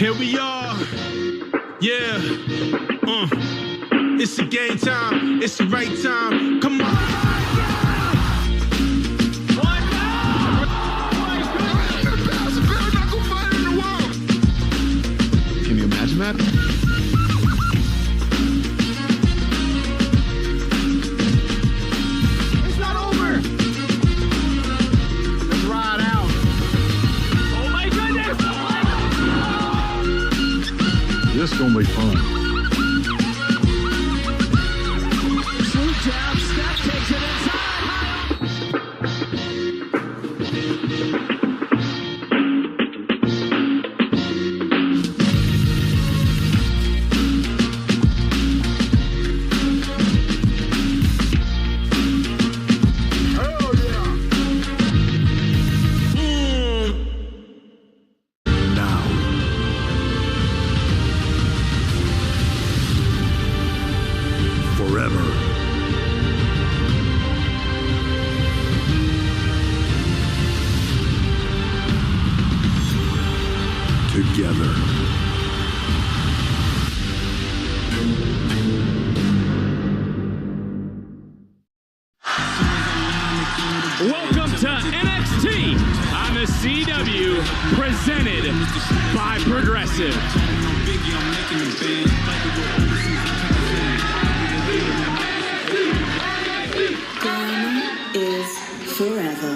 Here we are, yeah, it's the game time, it's the right time, come on. Can you imagine that? It's not over. Let's ride out. Oh my goodness! This is gonna be fun. Swoop jab, Steph takes it inside. Forever. Together. Welcome to NXT on the CW, presented by Progressive. Glamour is forever.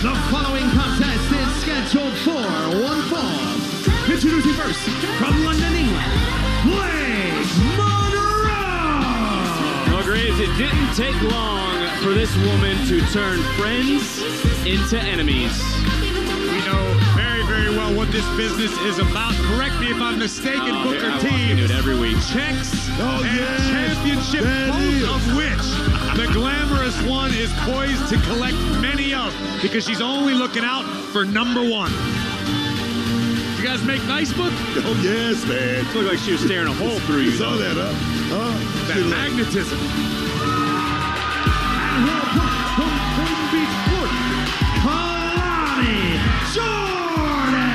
The following contest is scheduled for one fall. Introducing first, from London, England, Blake Monroe. Well, Graves, it didn't take long for this woman to turn friends into enemies. We know very, very well what this business is about. Correct me if I'm mistaken, Booker I T. do it every week. Checks and championship, both of which the glamorous one is poised to collect many of, because she's only looking out for number one. You guys make nice book? Oh, yes, man. It looked like she was staring a hole through you. You saw that, huh? That magnetism. And her opponent from Boynton Beach, Florida, Kalani Jordan.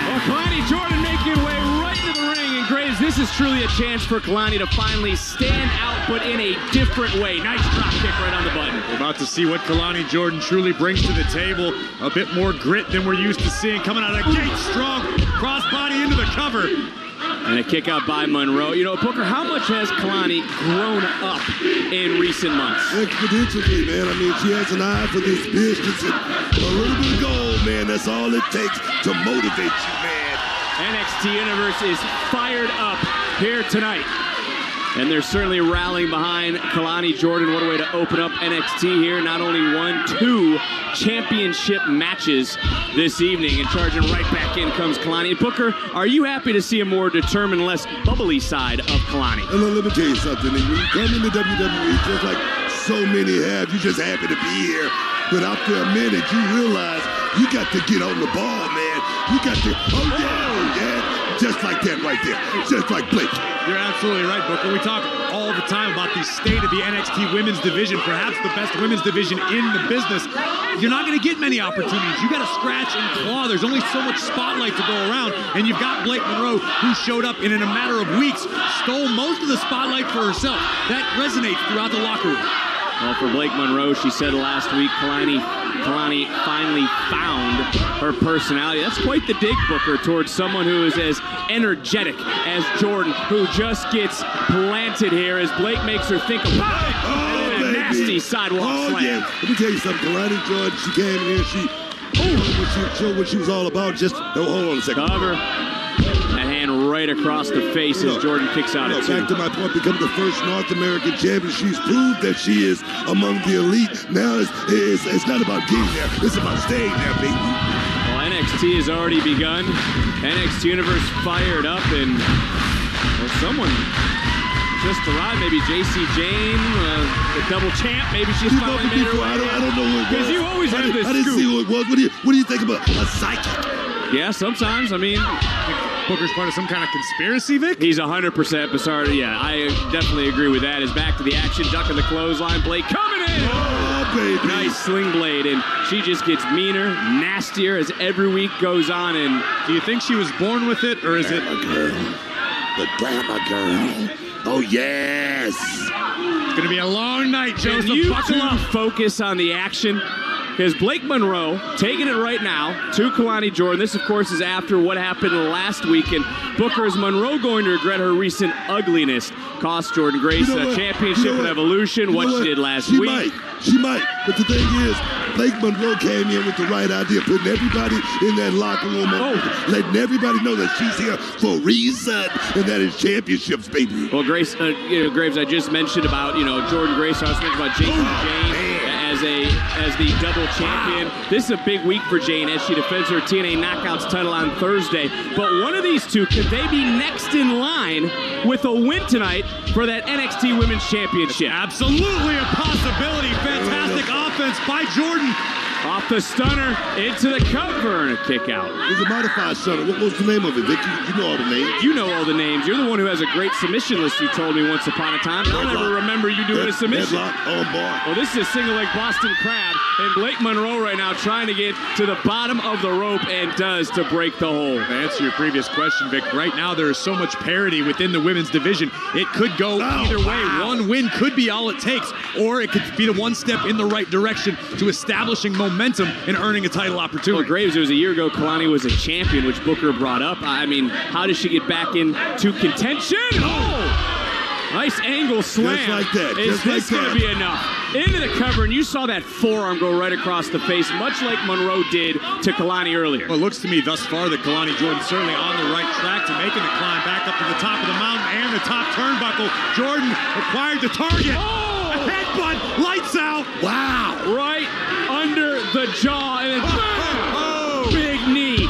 Well, Kalani Jordan making way right into the ring. And Graves, this is truly a chance for Kalani to finally stand out, but in a different way. Nice drop kick right on the button. We're about to see what Kalani Jordan truly brings to the table. A bit more grit than we're used to seeing. Coming out of the gate strong. Crossbody into the cover. And a kick out by Monroe. You know, Booker, how much has Kalani grown up in recent months? Exponentially, man. I mean, she has an eye for this business and a little bit of gold, man. That's all it takes to motivate you, man. NXT Universe is fired up here tonight. And they're certainly rallying behind Kalani Jordan. What a way to open up NXT here. Not only one, two championship matches this evening. And charging right back in comes Kalani. And Booker, are you happy to see a more determined, less bubbly side of Kalani? And let me tell you something. When you come into WWE, just like so many have, you're just happy to be here. But after a minute, you realize you got to get on the ball, man. You got to, yeah. Just like that right there. Just like Blake. You're absolutely right, Booker. We talk all the time about the state of the NXT women's division, perhaps the best women's division in the business. You're not going to get many opportunities. You got to scratch and claw. There's only so much spotlight to go around, and you've got Blake Monroe, who showed up and in a matter of weeks stole most of the spotlight for herself. That resonates throughout the locker room. Well, for Blake Monroe, she said last week, Kalani finally found her personality. That's quite the dig, Booker, towards someone who is as energetic as Jordan, who just gets planted here as Blake makes her think about it. And then a nasty sidewalk slam. Yeah. Let me tell you something. Kalani Jordan, she came in here, she showed what she was all about. Just, hold on a second. Cover. That hand right across the face as Jordan kicks out at two. Back to my point, become the first North American champion. She's proved that she is among the elite. Now it's not about getting there. It's about staying there, baby. Well, NXT has already begun. NXT Universe fired up, and well, someone just arrived. Maybe JC Jane, the double champ. Maybe she's finally made her way. I don't know who it was. Because you always have this I didn't scoop. see who it was. What do you think about a psychic? Yeah, sometimes. I mean, Booker's part of some kind of conspiracy, Vic? He's 100% bizarre. Yeah, I definitely agree with that. Is back to the action, ducking the clothesline. Blade coming in. Oh, baby. Nice sling blade, and she just gets meaner, nastier as every week goes on. And do you think she was born with it, or is it? Glamour girl. The glamour girl. Oh, yes. It's going to be a long night, Joseph. Can you Buckle up. focus on the action? Because Blake Monroe taking it right now to Kalani Jordan. This, of course, is after what happened last week. And Booker, is Monroe going to regret her recent ugliness? Cost Jordan Grace a championship in Evolution, what she did last week. She might. But the thing is, Blake Monroe came in with the right idea, putting everybody in that locker room, letting everybody know that she's here for a reason, and that is championships, baby. Well, Grace, Graves, I just mentioned about, Jordan Grace. I was mentioning about Jane as the double champion. This is a big week for Jane as she defends her TNA Knockouts title on Thursday. But one of these two, could they be next in line with a win tonight for that NXT Women's Championship? Absolutely a possibility. Fantastic offense by Jordan. Off the stunner, into the cover, and a kick out. It was a modified stunner. What was the name of it, Vic? You know all the names. You know all the names. You're the one who has a great submission list, you told me once upon a time. I'll never remember you doing a submission. Well, this is a single leg Boston Crab, and Blake Monroe right now trying to get to the bottom of the rope, and does to break the hold. To answer your previous question, Vic, right now there is so much parity within the women's division. It could go either way. One win could be all it takes, or it could be the one step in the right direction to establishing momentum and earning a title opportunity. Well, Graves, it was a year ago Kalani was a champion, which Booker brought up. I mean, how does she get back into contention? Oh! Nice angle slam. Just like that. Is this going to be enough? Into the cover, and you saw that forearm go right across the face, much like Monroe did to Kalani earlier. Well, it looks to me thus far that Kalani Jordan certainly on the right track to making the climb back up to the top of the mountain and the top turnbuckle. Jordan acquired the target. Oh! A headbutt, lights out. Wow. Right under the jaw, and then big knee.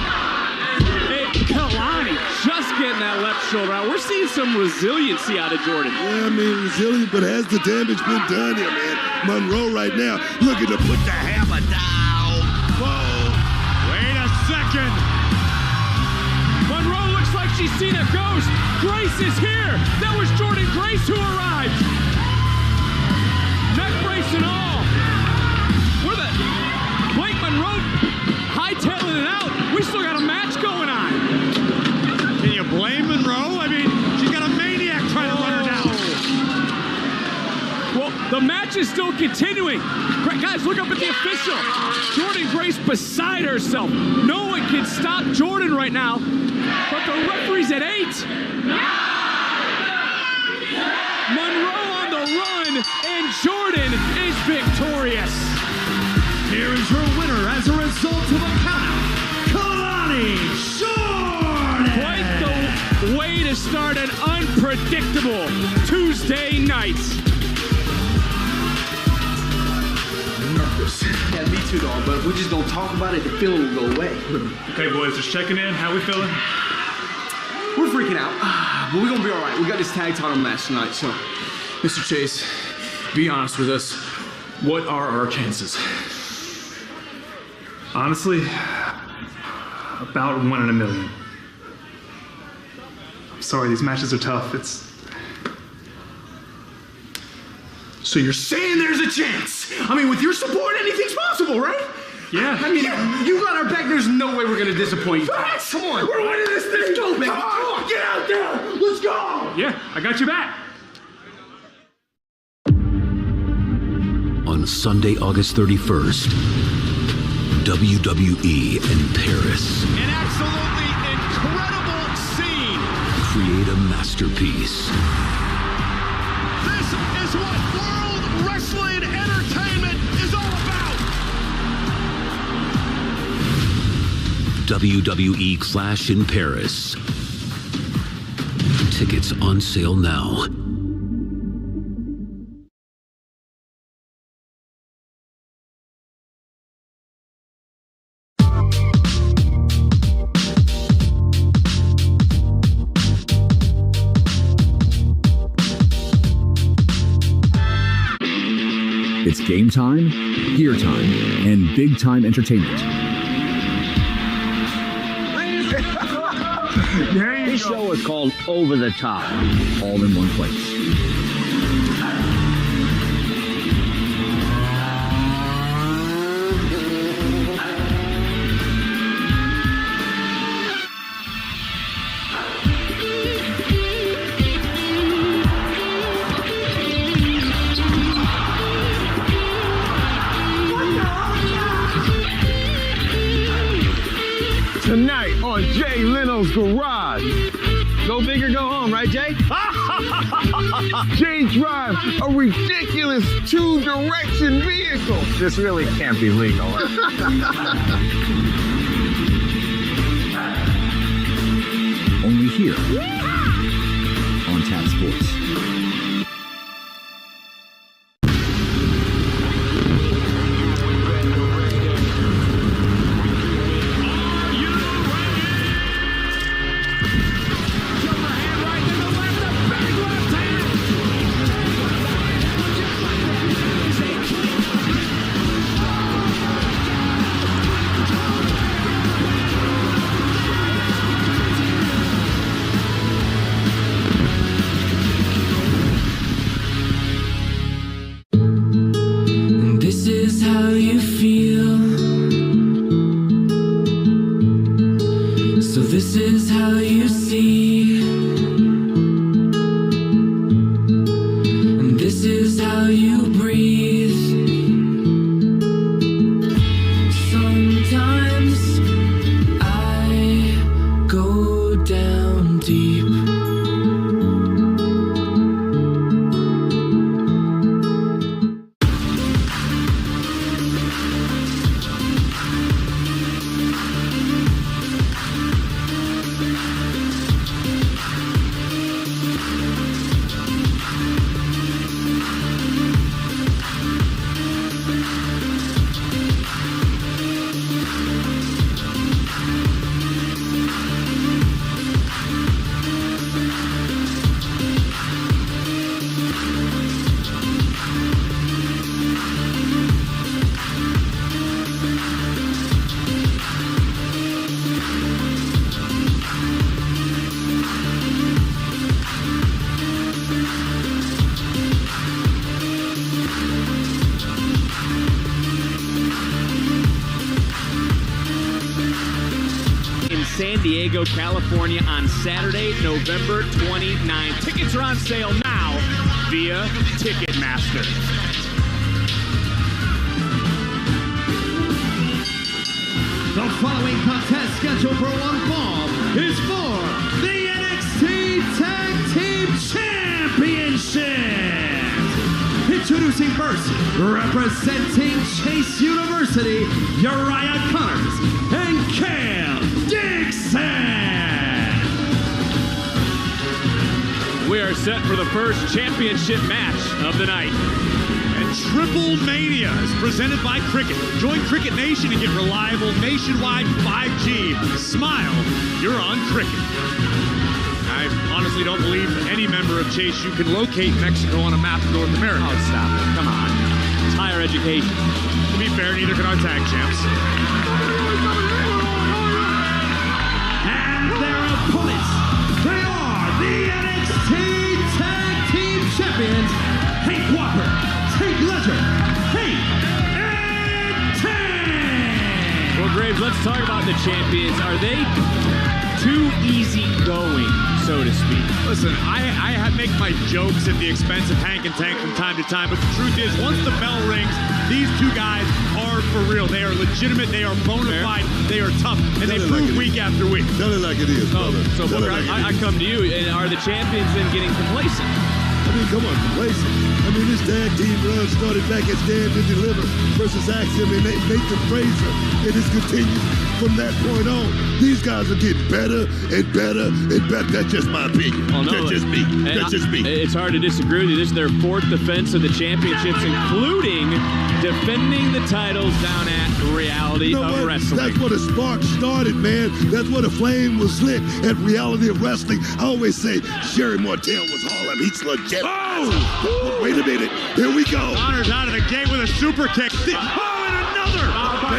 Kalani just getting that left shoulder out. We're seeing some resiliency out of Jordan. Yeah, I mean, resilient, but has the damage been done here, man? Monroe right now looking to put the hammer down. Whoa. Wait a second. Monroe looks like she's seen a ghost. Grace is here. That was Jordan Grace who arrived. Neck brace and all. Blake Monroe hightailing it out. We still got a match going on. Can you blame Monroe? I mean, she's got a maniac trying to run her down. Well, the match is still continuing. Guys, look up at the official. Jordan Grace beside herself. No one can stop Jordan right now, but the referee's at 8. Monroe on the run, and Jordan is victorious. Here is her winner as a result of a countout, Kalani Jordan! Quite the way to start an unpredictable Tuesday night. Nervous. Yeah, me too, dog, but if we just don't talk about it, the feeling will go away. Okay, boys, just checking in. How we feeling? We're freaking out, but we're gonna be all right. We got this tag title match tonight, so. Mr. Chase, be honest with us. What are our chances? Honestly, about 1 in a million. I'm sorry, these matches are tough. So you're saying there's a chance? I mean, with your support, anything's possible, right? Yeah. I mean, you got our back. There's no way we're gonna disappoint you. Facts. Come on. We're winning this thing. Let's go, man. Come on. Get out there. Let's go. Yeah, I got you back. On Sunday, August 31st, WWE in Paris. An absolutely incredible scene. Create a masterpiece. This is what World Wrestling Entertainment is all about. WWE Clash in Paris. Tickets on sale now. It's game time, gear time, and big time entertainment. This show is called Over the Top. All in one place. Tonight on Jay Leno's Garage. Go big or go home, right, Jay? Jay drives a ridiculous two-direction vehicle. This really can't be legal. Only here on Tap Sports. San Diego, California on Saturday, November 29th. Tickets are on sale now via Ticketmaster. The following contest scheduled for one fall is for the NXT Tag Team Championship. Introducing first, representing Chase University, Uriah Connors and Cam Dixon. We are set for the first championship match of the night. And Triple Mania is presented by Cricket. Join Cricket Nation and get reliable nationwide 5G. Smile, you're on Cricket. I honestly don't believe any member of Chase U can locate Mexico on a map of North America. Oh, stop it. Come on. It's higher education. To be fair, neither can our tag champs. And their opponents, they are the NXT Tag Team Champions, Hank Whopper, Hank Ledger, Hank, and Tank. Well, Graves, let's talk about the champions. Are they too easygoing, so to speak? Listen, I make my jokes at the expense of Hank and Tank from time to time, but the truth is, once the bell rings, these two guys are for real. They are legitimate, they are bona fide, they are tough, and they prove week after week. Tell it like it is, brother. So, Booker, I come to you, and are the champions then getting complacent? I mean, come on, complacent. I mean, this tag team run started back at Stand and Deliver versus Axiom and Nathan Frazier, and it's continued from that point on. These guys are getting better and better and better. That's just my opinion. Oh, no, That's just me. That's just me. It's hard to disagree with you. This is their fourth defense of the championships, including defending the titles down at Reality of Wrestling. That's where the spark started, man. That's where the flame was lit at Reality of Wrestling. I always say Sherry Martel was Harlem. He's legit. Oh! Wait a minute. Here we go. Connor's out of the gate with a super kick. Oh, and another!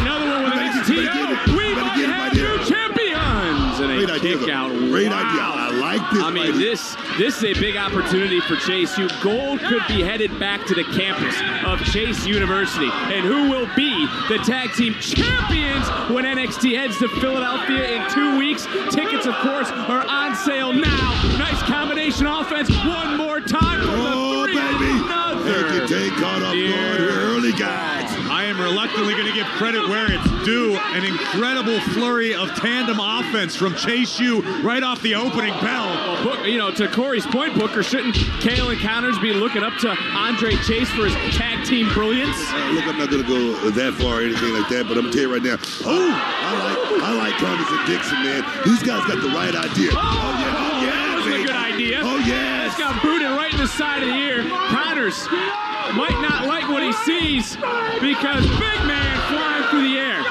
Another one with an NXT. We might have new champions. And a Great idea. Kick out. Great Wow. idea. I like this. I mean, this is a big opportunity for Chase U. Gold could be headed back to the campus of Chase University. And who will be the tag team champions when NXT heads to Philadelphia in 2 weeks? Tickets, of course, are on sale now. Nice combination offense. One more time for the three. Another. Take caught up here early, guys. I am reluctantly going to give credit where it's due. An incredible flurry of tandem offense from Chase U right off the opening bell. Well, to Corey's point, Booker, shouldn't KO Encounters be looking up to Andre Chase for his tag team brilliance? Look, I'm not going to go that far or anything like that, but I'm going to tell you right now. I like Connors and Dixon, man. These guys got the right idea. That was a good idea. Oh, yes. Just got booted right in the side of the ear. Connors might not like what he sees because big man flying through the air.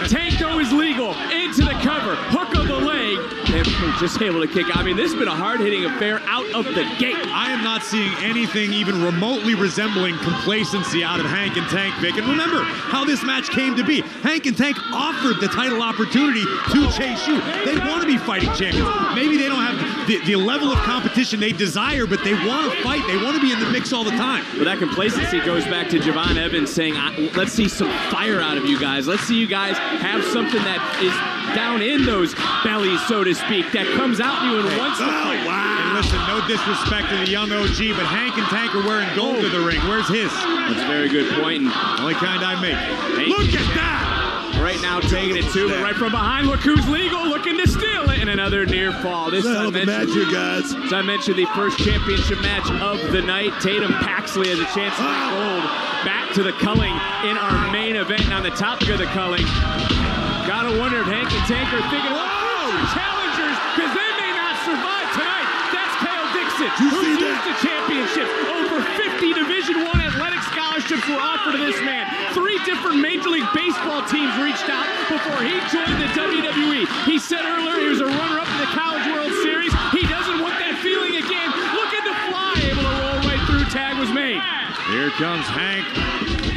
Tanko is legal. Into the cover. Hook of the leg. And just able to kick. I mean, this has been a hard-hitting affair out of the gate. I am not seeing anything even remotely resembling complacency out of Hank and Tank, Vic. And remember how this match came to be. Hank and Tank offered the title opportunity to Chase U. They want to be fighting champions. Maybe they don't have the level of competition they desire, but they want to fight. They want to be in the mix all the time. Well, that complacency goes back to Javon Evans saying, let's see some fire out of you guys. Let's see you guys have something that is down in those bellies, so to speak, that comes out in you and wants to fight. And listen, no disrespect to the young OG, but Hank and Tank are wearing gold to the ring. Where's his? That's a very good point. Only kind I make. Look at that! Right now taking it to, but right from behind, look who's legal, looking to steal it, and another near fall. This is hell of a match here, guys. As I mentioned, the first championship match of the night. Tatum Paxley has a chance to win gold. Back to the culling in our main event. And on the topic of the culling, gotta wonder if Hank and Tank are thinking about challengers, because they may not survive tonight. That's Kale Dixon, who's used to championships. Over 50 Division I athletic scholarships were offered to this man. 3 different Major League Baseball teams reached out before he joined the WWE. He said earlier he was a runner-up in the College World Series. He doesn't want that feeling again. Looking to fly, able to roll right through. Tag was made. Here comes Hank.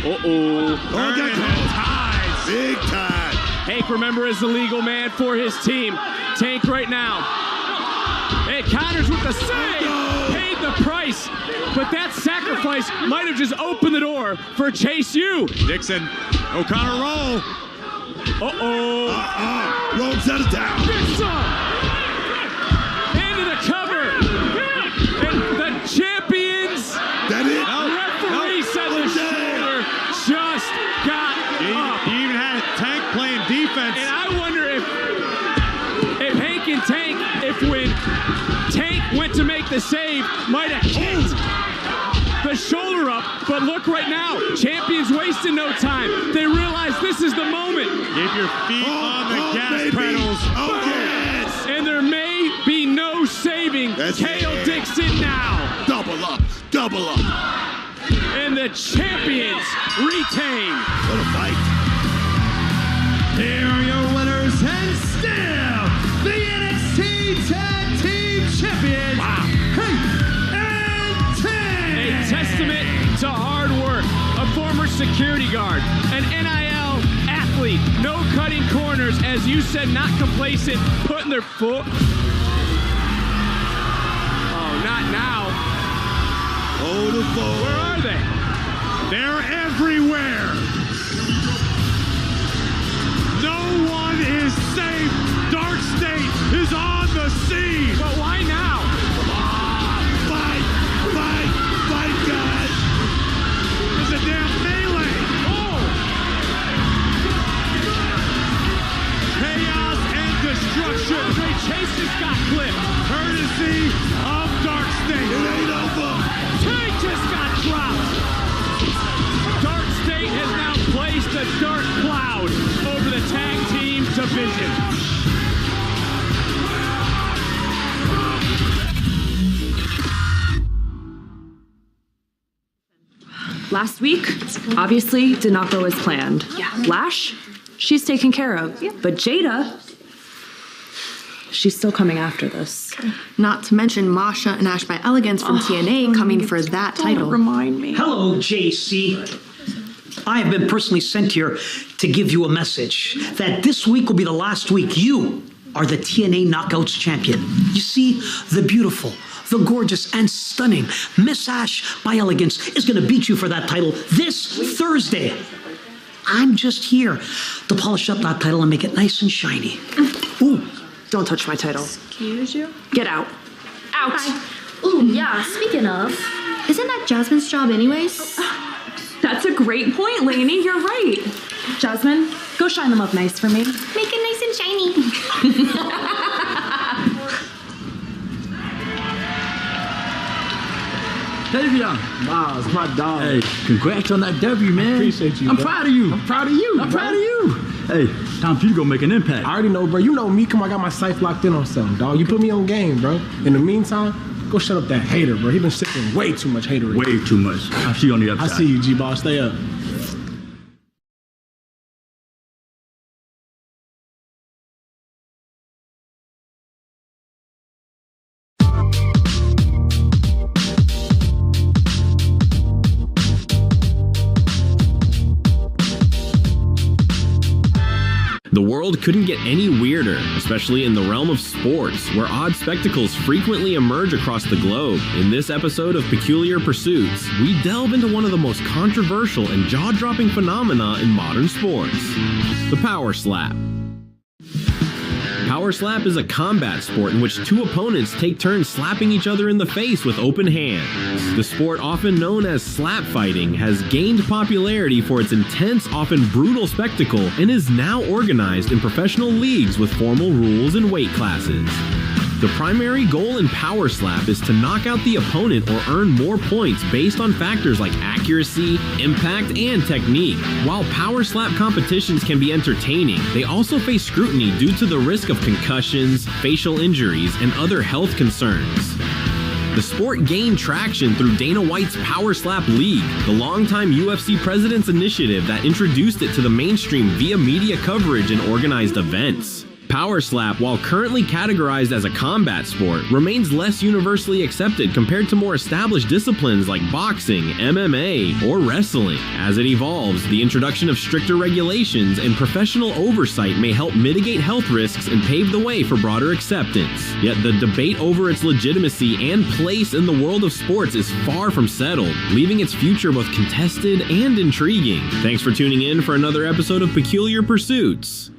That ties. Big time. Hank, remember, is the legal man for his team. Tank right now. Hey, Connors with the save. Paid the price. But that sacrifice might have just opened the door for Chase U. Dixon, O'Connor roll. Wrong side of town. Get some. Into the cover. And the champions. That it? Referee said the shoulder just got up. He even had Tank playing defense. And I wonder if Hank and Tank, when Tank went to make the save, might have kicked the shoulder up. But look right now, champions wasting no time. They realize this is the moment. Keep your feet on the gas pedals. Oh, yes. And there may be no saving Kale Dixon now. Double up. Double up. And the champions retain. What a fight. Here are your winners and still the NXT Tag Team Champions, Hank and Tank. A testament to hard work. A former security guard, an NIL athlete, no cutting corners, as you said, not complacent, putting their foot. Oh, not now. Hold the phone. Where are they? They're everywhere. No one is safe. Dark State is on the scene. But why now? Fight, guys. It's a damn melee. Chaos and destruction. Andre Chase just got clipped. Courtesy of Dark State. It ain't over. Tank just got dropped. Dark State has now placed a dark cloud over the tag team division. Last week, obviously, did not go as planned. Yeah. Lash, she's taken care of. Yeah. But Jada, she's still coming after this. Not to mention Masha and Ash by Elegance from TNA coming for that title. Remind me. Hello, JC. I have been personally sent here to give you a message that this week will be the last week you are the TNA Knockouts champion. You see, the beautiful, the gorgeous, and stunning Miss Ash by Elegance is going to beat you for that title this Thursday. I'm just here to polish up that title and make it nice and shiny. Ooh, don't touch my title. Excuse you? Get out. Out. Ooh, yeah, speaking of, isn't that Jasmine's job anyways? That's a great point, Lainey. You're right. Jasmine, go shine them up nice for me. Make it nice and shiny. Tavion. Wow, it's my dog. Hey, congrats on that W, man. I appreciate you. I'm bro. proud of you. I'm proud of you. I'm bro. proud of you. Hey, time for you to go make an impact. I already know, bro. You know me. Come on, I got my sights locked in on something, dog. You put me on game, bro. In the meantime, go shut up that hater, bro. He been sipping way too much hater. Way too much. I see you on the upside. I see you, G-Ball. Stay up. The world couldn't get any weirder, especially in the realm of sports, where odd spectacles frequently emerge across the globe. In this episode of Peculiar Pursuits, we delve into one of the most controversial and jaw-dropping phenomena in modern sports, the power slap. Power slap is a combat sport in which two opponents take turns slapping each other in the face with open hands. The sport, often known as slap fighting, has gained popularity for its intense, often brutal spectacle and is now organized in professional leagues with formal rules and weight classes. The primary goal in power slap is to knock out the opponent or earn more points based on factors like accuracy, impact, and technique. While power slap competitions can be entertaining, they also face scrutiny due to the risk of concussions, facial injuries, and other health concerns. The sport gained traction through Dana White's Power Slap League, the longtime UFC president's initiative that introduced it to the mainstream via media coverage and organized events. Power slap, while currently categorized as a combat sport, remains less universally accepted compared to more established disciplines like boxing, MMA, or wrestling. As it evolves, the introduction of stricter regulations and professional oversight may help mitigate health risks and pave the way for broader acceptance. Yet the debate over its legitimacy and place in the world of sports is far from settled, leaving its future both contested and intriguing. Thanks for tuning in for another episode of Peculiar Pursuits.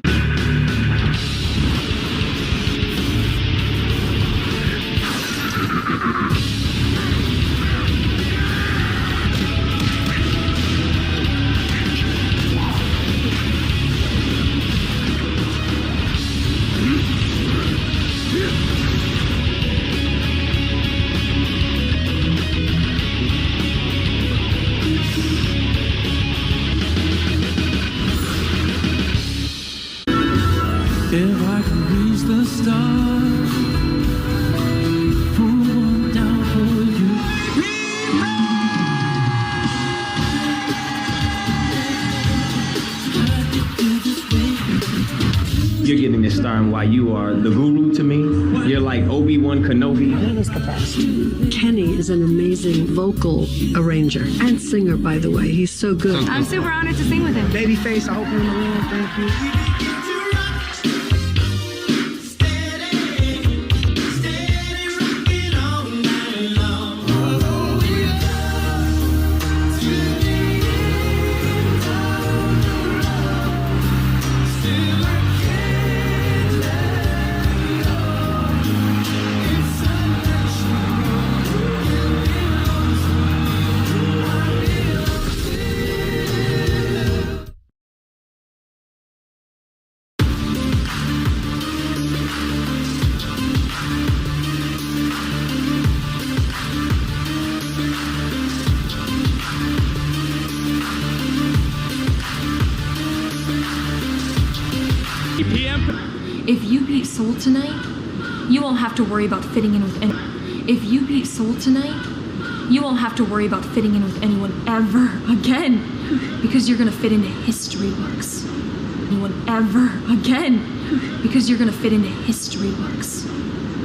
If I could reach the stars, pull one down for you. You're getting this star, and why you are the guru to me. You're like Obi-Wan Kenobi. That is the best. Kenny is an amazing vocal arranger and singer, by the way. He's so good. I'm super honored to sing with him. Babyface, I hope you're in the room. Thank you. If you beat Soul tonight, you won't have to worry about fitting in with anyone. If you beat Soul tonight, you won't have to worry about fitting in with anyone ever again, because you're gonna fit into history books. Anyone ever again, because you're gonna fit into history books.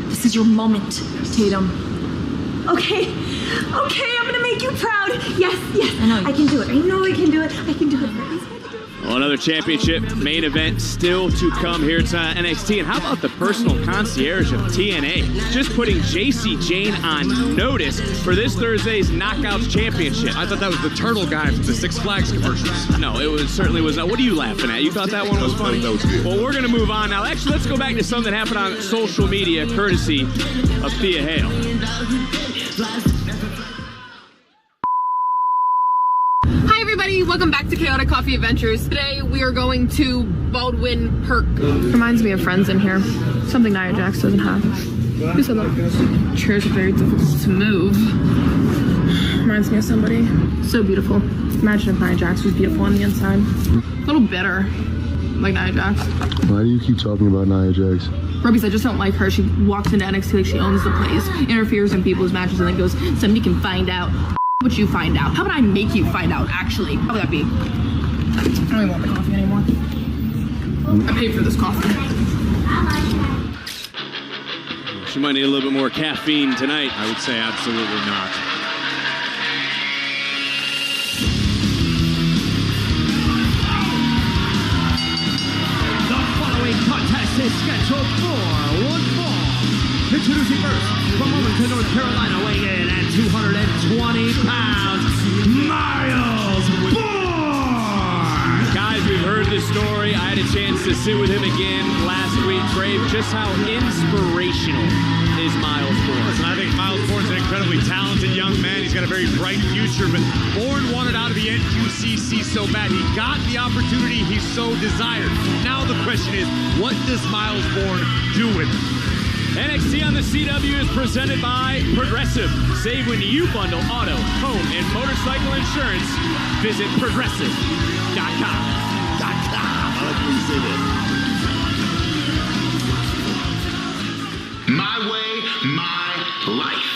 This is your moment, Tatum. Okay, I'm gonna make you proud. Yes, I know I can do it. I know I can do it. I can do it. Well, another championship main event still to come here tonight at NXT. And how about the personal concierge of TNA? Just putting JC Jane on notice for this Thursday's Knockouts Championship. I thought that was the turtle guy from the Six Flags commercials. No, it certainly was not. What are you laughing at? You thought that one was funny? That was good. Well, we're going to move on now. Actually, let's go back to something that happened on social media, courtesy of Thea Hale. Hi everybody, welcome back to Chaotic Coffee Adventures. Today we are going to Baldwin Perk. Reminds me of friends in here. Something Nia Jax doesn't have. Who said that? Chairs are very difficult to move. Reminds me of somebody. So beautiful. Imagine if Nia Jax was beautiful on the inside. A little bitter, like Nia Jax. Why do you keep talking about Nia Jax? Because I just don't like her. She walks into NXT like she owns the place, interferes in people's matches, and then goes, somebody can find out. Would you find out? How about I make you find out, actually? How would that be? I don't even want the coffee anymore. I paid for this coffee. She might need a little bit more caffeine tonight. I would say absolutely not. The following contest is scheduled for one fall. Introducing first, from Wilmington, North Carolina, weighing in at 220 pounds, Miles Bourne! Guys, we've heard this story. I had a chance to sit with him again last week. Brave, just how inspirational is Miles Bourne? Listen, I think Miles Bourne's an incredibly talented young man. He's got a very bright future, but Bourne wanted out of the NQCC so bad. He got the opportunity he so desired. Now the question is, what does Miles Bourne do with it? NXT on the CW is presented by Progressive. Save when you bundle auto, home, and motorcycle insurance. Visit progressive.com. I like when you say that. My way, my life.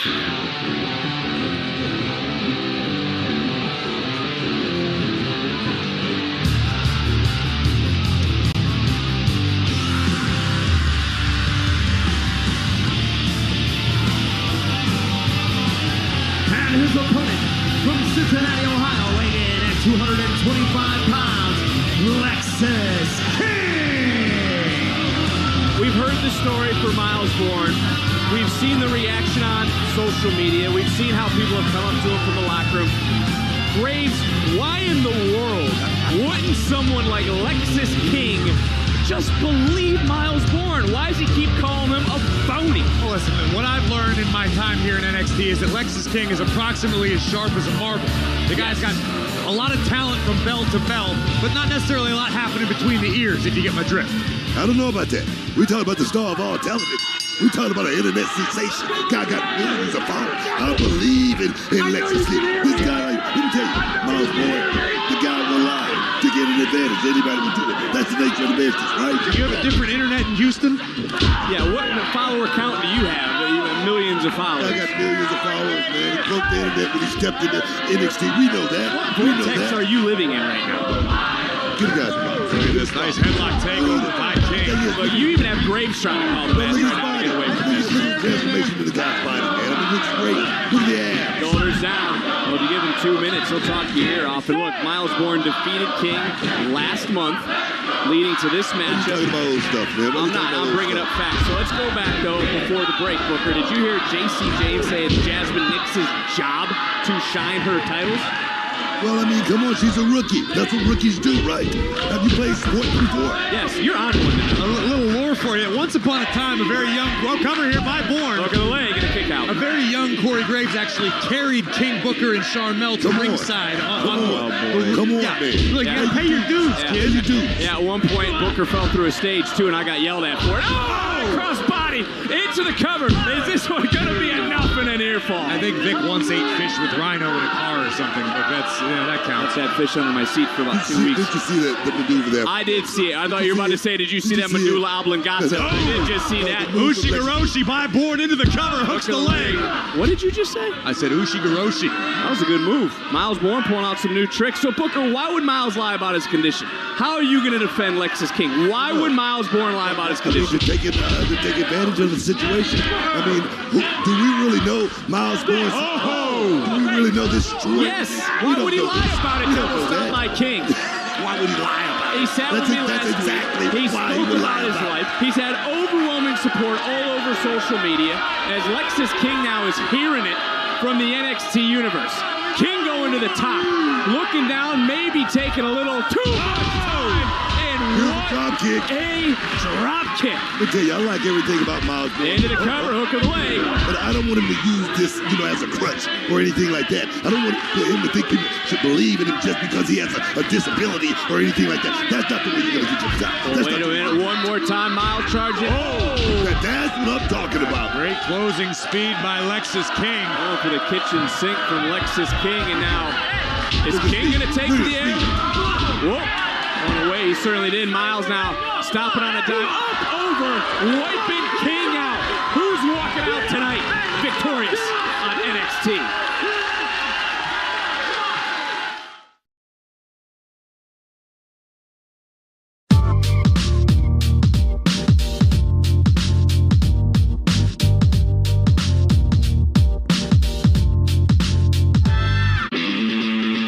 And his opponent from Cincinnati, Ohio, weighing in at 225 pounds, Lexis King! We've heard the story for Miles Bourne. We've seen the reaction on social media. We've seen how people have come up to him from the locker room. Graves, why in the world wouldn't someone like Lexis King just believe Miles Bourne? Why does he keep calling him a phony? Well, listen, what I've learned in my time here in NXT is that Lexis King is approximately as sharp as a marble. The guy's got a lot of talent from bell to bell, but not necessarily a lot happening between the ears, if you get my drift. I don't know about that. We talking about the star of all television. We talking about an internet sensation. Guy got millions of followers. I believe in Lexis King. This guy, let me tell you, Miles Bourne, the guy will lie to get an advantage. Anybody will do it. That's the nature of the business, right? Do you have a different internet in Houston? Yeah, what follower count do you have? You have millions of followers. I got millions of followers, man. He broke the internet when he stepped into NXT. We know that. What vortex are you living in right now? Give the guys a call. Look at this nice headlock takeover by King. Look, you even have Graves trying to call the match right now to get away from this. Look at the transformation of the guy's body, man. I mean, it looks great. Look at the abs. Shoulders down. Well, if you give him 2 minutes, he'll talk your ear off. And look, Miles Bourne defeated King last month, leading to this matchup. I'm talking about old stuff, man. I'm not. I'm bringing up facts. So let's go back, though, before the break, Booker. Did you hear JC Jane say it's Jasmine Nix's job to shine her titles? Well, I mean, come on, she's a rookie. That's what rookies do, right? Have you played sports before? Yes, you're on one now. A little lore for you. Once upon a time, a very young, cover here by Bourne. Look at the leg and a kick out. A very young Corey Graves actually carried King Booker and Sharmell to ringside. Come on, man. Look, you gotta pay your dues, kid. Yeah, at one point, Booker fell through a stage, too, and I got yelled at for it. Oh! Crossbody into the cover. Is this one gonna be enough in an earfall? I think Vic once ate fish with Rhino in a car or something, but that counts. That fish under my seat for about 2 weeks. Did you see the maneuver there? I did see it. I thought you were about to say, did you see that medulla oblongata? I did just see that. Ushigoroshi by Bourne into the cover, hooks the leg. What did you just say? I said Ushigoroshi. That was a good move. Miles Bourne pulling out some new tricks. So, Booker, why would Miles lie about his condition? How are you going to defend Lexis King? Why would Miles Bourne lie about his condition? To take advantage of the situation. I mean, do we really know Miles Bourne? Do we really know this is true? Yes. Why would he lie about it? Double stop by King. Why would he lie about it? He sat with me last week. He spoke about his life. He's had overwhelming support all over social media as Lexis King now is hearing it from the NXT universe. King going to the top, looking down, maybe taking a little too much time. And what drop kick. A drop kick. Let me tell you, I like everything about Miles. Into the cover, hook of the leg. But I don't want him to use this, as a crutch or anything like that. I don't want him to think people should believe in him just because he has a disability or anything like that. That's not the way you're going to get your top. Wait a minute, one more time, Miles charging. That's what I'm talking about. Great closing speed by Lexis King. Oh, for the kitchen sink from Lexis King, and now is King going to take the air? Whoa. On the way, he certainly did. Miles now stopping on a dime. Up, over, wiping King out. Who's walking out tonight victorious on NXT?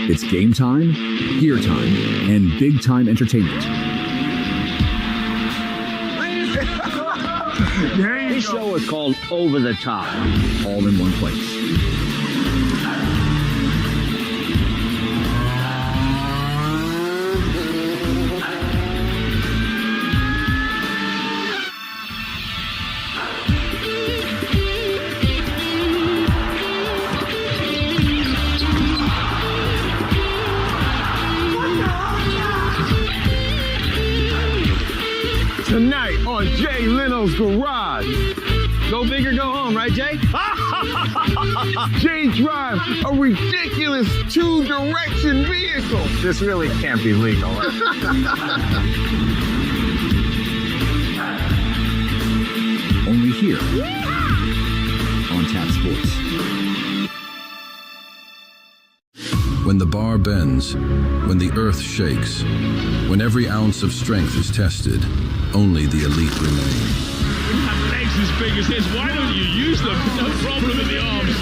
It's game time, gear time, and big time entertainment. This show is called Over the Top. All in one place. Tonight on Jay Leno's Garage. Go big or go home, right, Jay? Jay drives a ridiculous two-direction vehicle. This really can't be legal. Only here on Tap Sports. When the bar bends, when the earth shakes, when every ounce of strength is tested, only the elite remain. You have legs as big as his. Why don't you use them? No problem in the arms.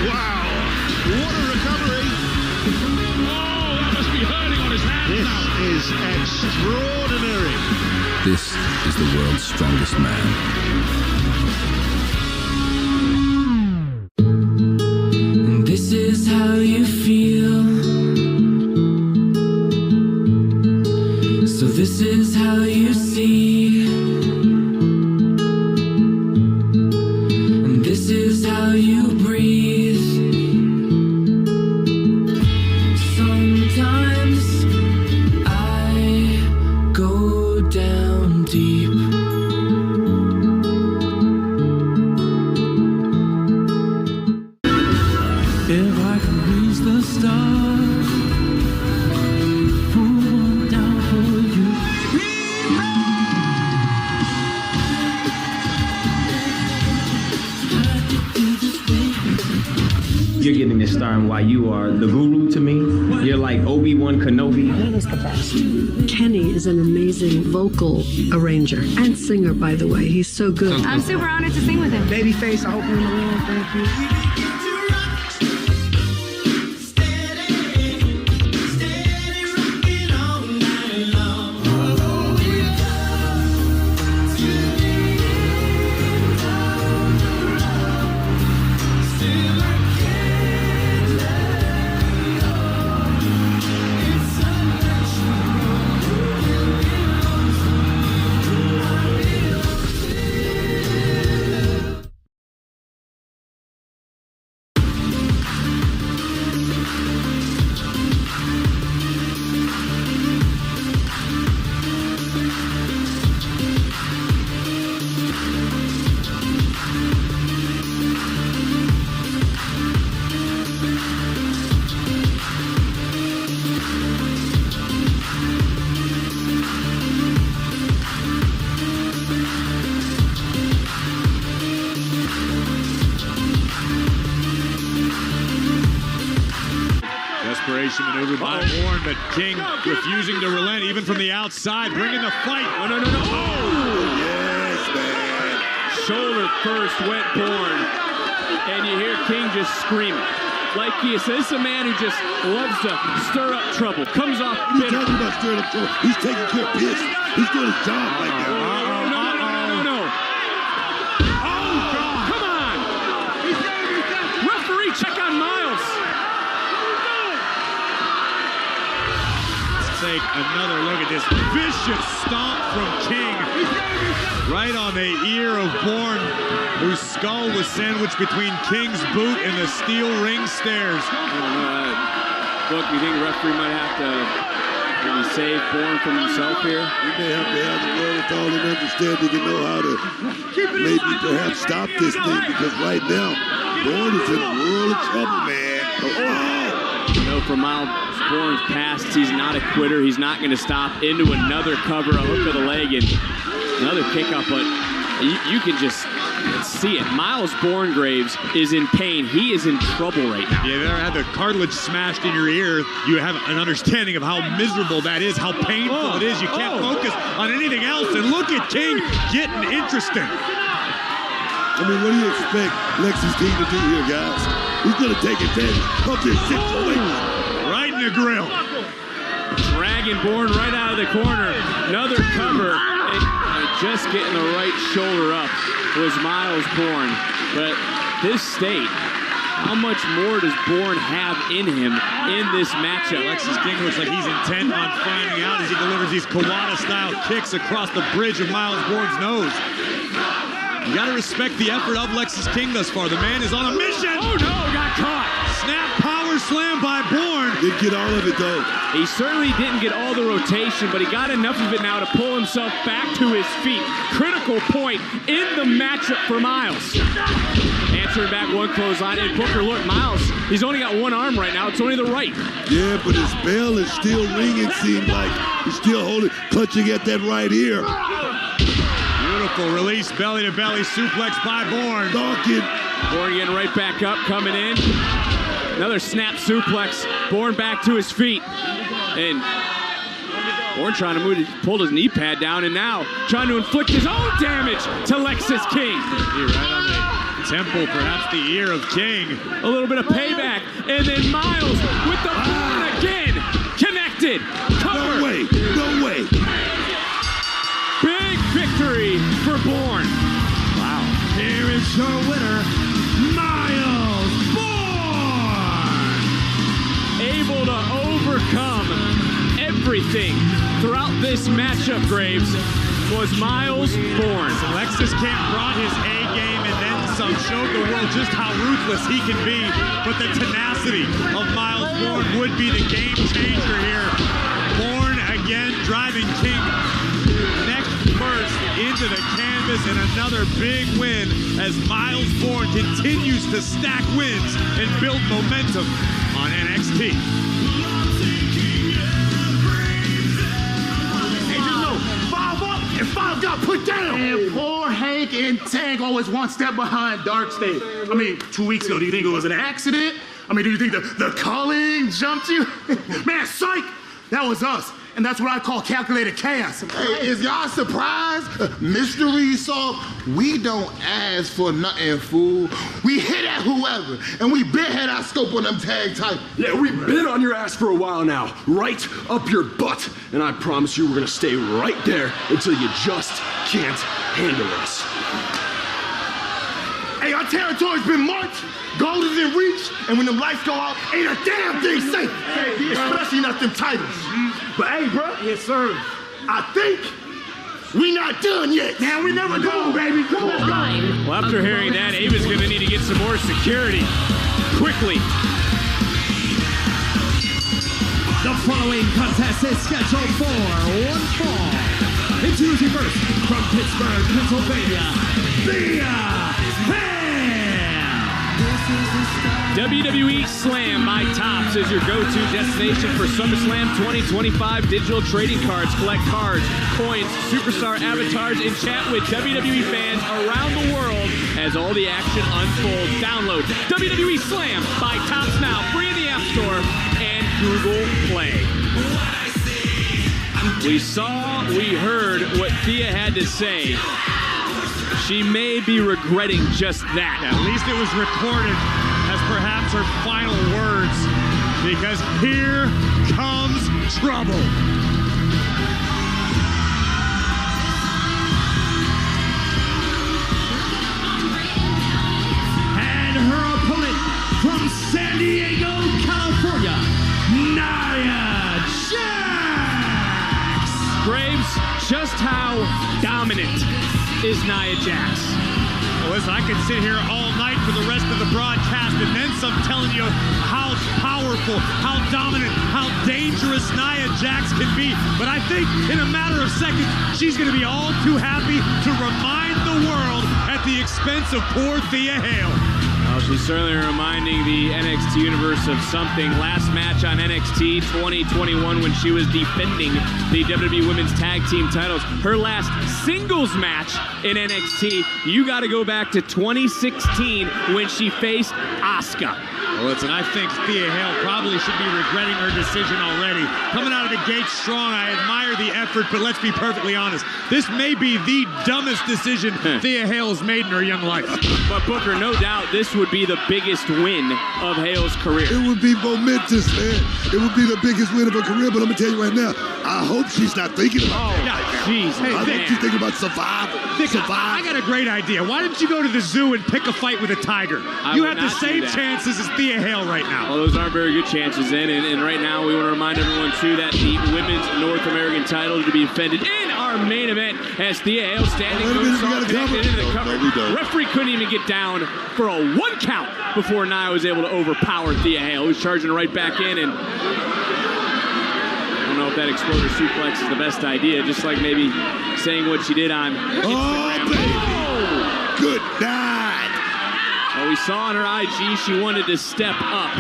Wow. What a recovery. Oh, that must be hurting on his hands now. This is extraordinary. This is the world's strongest man. This is how you feel. So this is how you see. And this is how you breathe. Sometimes I go down deep. If I could reach the stars, pull one down for you. You're getting this starring while you are the guru to me. You're like Obi-Wan Kenobi. Kenny is an amazing vocal arranger and singer, by the way. He's so good. I'm super honored to sing with him. Babyface, I hope you're in the room. Thank you. Desperation maneuver by Bourne, but King refusing to relent even from the outside, bringing the fight. No. Oh! Yes, man. Shoulder first went Bourne, and you hear King just screaming. like he is. This is a man who just loves to stir up trouble. Comes off He's bitter. talking about stirring up trouble. He's taking care of business. He's doing his job right now. No. Oh, come on. Referee, check on Miles. Let's take another look at this vicious stomp from King. Right on the ear of Bourne, whose skull was sandwiched between King's boot and the steel ring stairs. Look, you think the referee might have to maybe save Bourne from himself here? He may have to have the wherewithal and understanding to know how to maybe perhaps stop this thing, because right now, Bourne is in a world of trouble, man. You know, for Miles Bourne's past, he's not a quitter. He's not going to stop. Into another cover, a hook of the leg, and another kick up, but you can just see it. Miles Bourne-Graves is in pain. He is in trouble right now. You ever had the cartilage smashed in your ear? You have an understanding of how miserable that is, how painful it is. You can't focus on anything else. And look at King getting interesting. I mean, what do you expect Lexus King to do here, guys? He's going to take advantage of this situation. Right in the grill. Dragging Bourne right out of the corner. Another cover. And just getting the right shoulder up was Miles Bourne. But this state, how much more does Bourne have in him in this matchup? Lexus King looks like he's intent on finding out as he delivers these Kawada-style kicks across the bridge of Miles Bourne's nose. You got to respect the effort of Lexus King thus far. The man is on a mission. Oh, no, got caught. Snap power slam by Bourne. Didn't get all of it, though. He certainly didn't get all the rotation, but he got enough of it now to pull himself back to his feet. Critical point in the matchup for Miles. Answering back one clothesline, and Booker, look, Miles, he's only got one arm right now. It's only the right. Yeah, but his bell is still ringing, seems like. He's still holding, clutching at that right ear. Beautiful release, belly-to-belly suplex by Bourne. Dawkins. Bourne getting right back up, coming in. Another snap suplex. Bourne back to his feet. And Bourne trying to move, pulled his knee pad down, and now trying to inflict his own damage to Lexus King. Right on the temple, perhaps the ear of King. A little bit of payback. And then Miles with the Bourne again. Connected. Cover. No way. No way. Big victory for Bourne. Wow. Here is your winner, Miles Bourne. Able to overcome everything throughout this matchup, Graves, was Miles Bourne. Lexus King brought his A game and then some, showed the world just how ruthless he can be, but the tenacity of Miles Bourne would be the game changer here. Bourne again driving King neck first into the canvas, and another big win as Miles Bourne continues to stack wins and build momentum on NXT. Hey, just know, 5 up and 5 got put down. And poor Hank and Tank always one step behind Dark State. I mean, 2 weeks ago, do you think it was an accident? I mean, do you think the calling jumped you? Man, psych! That was us. And that's what I call calculated chaos. Hey, is y'all surprised? Mystery solved. We don't ask for nothing, fool. We hit at whoever, and we been had our scope on them tag type. Yeah, we've been on your ass for a while now, right up your butt. And I promise you we're gonna stay right there until you just can't handle us. Hey, our territory's been marked, gold is in reach, and when them lights go out, ain't a damn thing safe. Hey, especially not them titles. But hey, bro. Yes, sir. I think we not done yet. Man, we never go, baby. Come on, go. Well, after hearing that, Ava's going to need to get some more security quickly. The following contest is scheduled for one fall. Introducing first from Pittsburgh, Pennsylvania, Thea WWE Slam by Topps is your go-to destination for SummerSlam 2025 digital trading cards. Collect cards, coins, superstar avatars, and chat with WWE fans around the world as all the action unfolds. Download WWE Slam by Topps now, free in the App Store and Google Play. We saw, we heard what Thea had to say. She may be regretting just that. Yeah, at least it was recorded as perhaps her final words, because here comes trouble. And her opponent from San Diego, California, Nia Jax. Graves, just how dominant is Nia Jax? Well, listen, I could sit here all night for the rest of the broadcast and then some telling you how powerful, how dominant, how dangerous Nia Jax can be. But I think in a matter of seconds, she's going to be all too happy to remind the world at the expense of poor Thea Hale. Well, she's certainly reminding the NXT universe of something. Last match on NXT 2021 when she was defending the WWE Women's Tag Team titles. Her last singles match in NXT, you got to go back to 2016 when she faced Asuka. Well, listen, I think Thea Hale probably should be regretting her decision already. Coming out of the gate strong, I admire the effort, but let's be perfectly honest. This may be the dumbest decision Thea Hale has made in her young life. But Booker, no doubt this would be the biggest win of Hale's career. It would be momentous, man. It would be the biggest win of her career, but I'm going to tell you right now, I hope she's not thinking about that. Jeez, I hope she's thinking about survival. I got a great idea. Why didn't you go to the zoo and pick a fight with a tiger? You have the same chances as Thea Hale right now. Well, those aren't very good chances then, and right now we want to remind everyone too that the women's North American title is to be defended in our main event as Thea Hale standing into the cover. Referee couldn't even get down for a 1 count before Nia was able to overpower Thea Hale, who's charging right back in, and I don't know if that exploder suplex is the best idea, just like maybe saying what she did on Instagram. Oh, good night. Well, we saw on her IG she wanted to step up,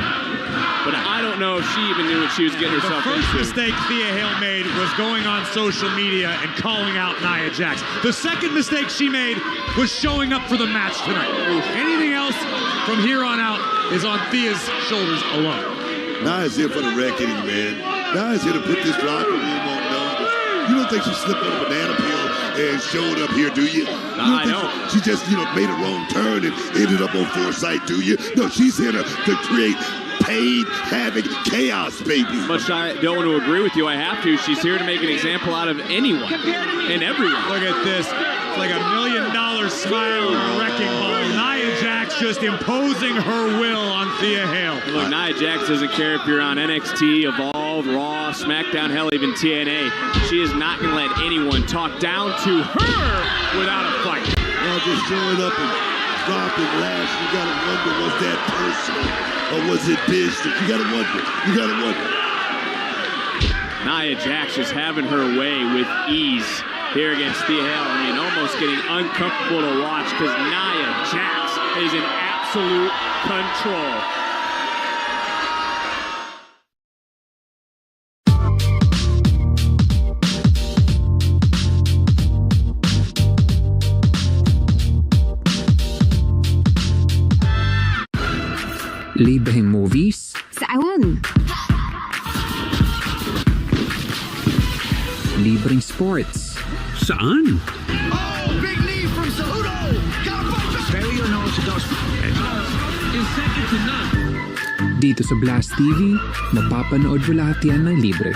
but I don't know if she even knew what she was getting herself into. The first mistake Thea Hale made was going on social media and calling out Nia Jax. The second mistake she made was showing up for the match tonight. Anything else from here on out is on Thea's shoulders alone. Nia's here for the reckoning, man. Nia's here to put this locker room on notice. You don't think she slipped on a banana peel and showed up here, do you? I don't. She just, made a wrong turn and ended up on Foresight, do you? No, she's here to create pain, havoc, chaos, baby. Much I don't want to agree with you, I have to. She's here to make an example out of anyone and everyone. Look at this. It's like $1 million smile and a wrecking ball. Nia Jax just imposing her will on Thea Hale. Look, Nia Jax doesn't care if you're on NXT, Evolve, Raw, SmackDown, hell, even TNA. She is not going to let anyone talk down to her without a fight. Well, just showing up and dropping laughs, you got to wonder, was that personal or was it business? You got to wonder. You got to wonder. Nia Jax just having her way with ease here against Thea Hale. I mean, almost getting uncomfortable to watch because Nia Jax is in absolute control. Libreng movies? Saan? Libreng sports? Saan? Oh, big knee from Cejudo! Gotta fight back! Very unorthodox. Is second to none. Dito sa Blast TV, mapapanood mo lahat yan ng libre.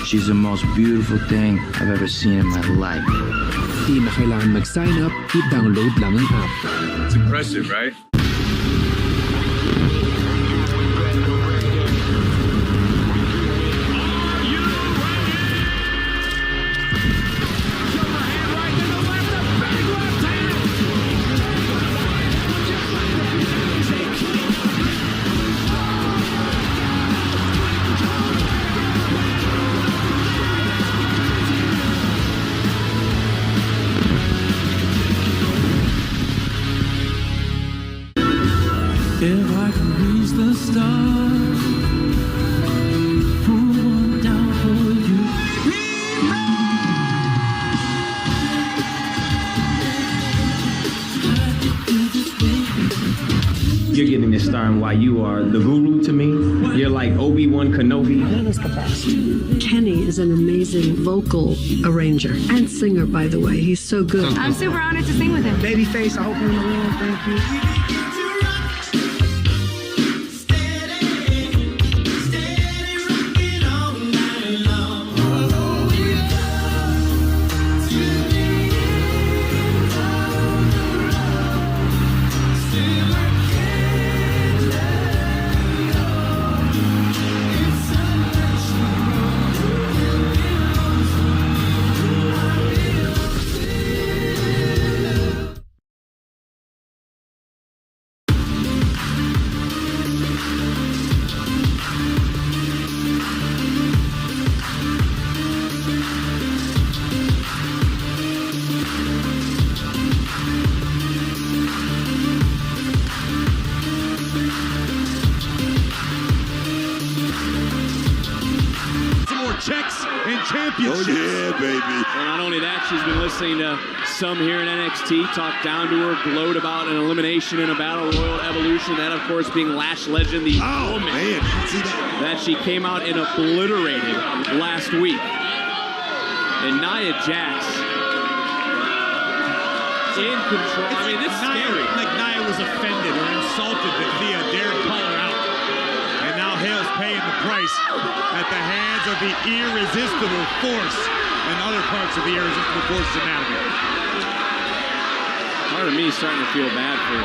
She's the most beautiful thing I've ever seen in my life. Di na kailangan mag-sign up, i-download lang ang app. It's impressive, right? If I could reach the stars, pull one down for you. You're getting this star, and why you are the guru to me. You're like Obi-Wan Kenobi. He is the best. Kenny is an amazing vocal arranger and singer, by the way. He's so good. I'm super honored to sing with him. Babyface, I hope you're in the room. Thank you. championships. Oh, yeah, baby. Well, not only that, she's been listening to some here in NXT talk down to her, gloat about an elimination in a Battle Royal Evolution. That, of course, being Lash Legend, the woman that she came out and obliterated last week. And Nia Jax in control. I mean, this is scary. Like Nia was offended or insulted that Thea dared call her out. And now Hale's paying the price at the hands of the irresistible force and other parts of the irresistible force's anatomy. Part of me is starting to feel bad for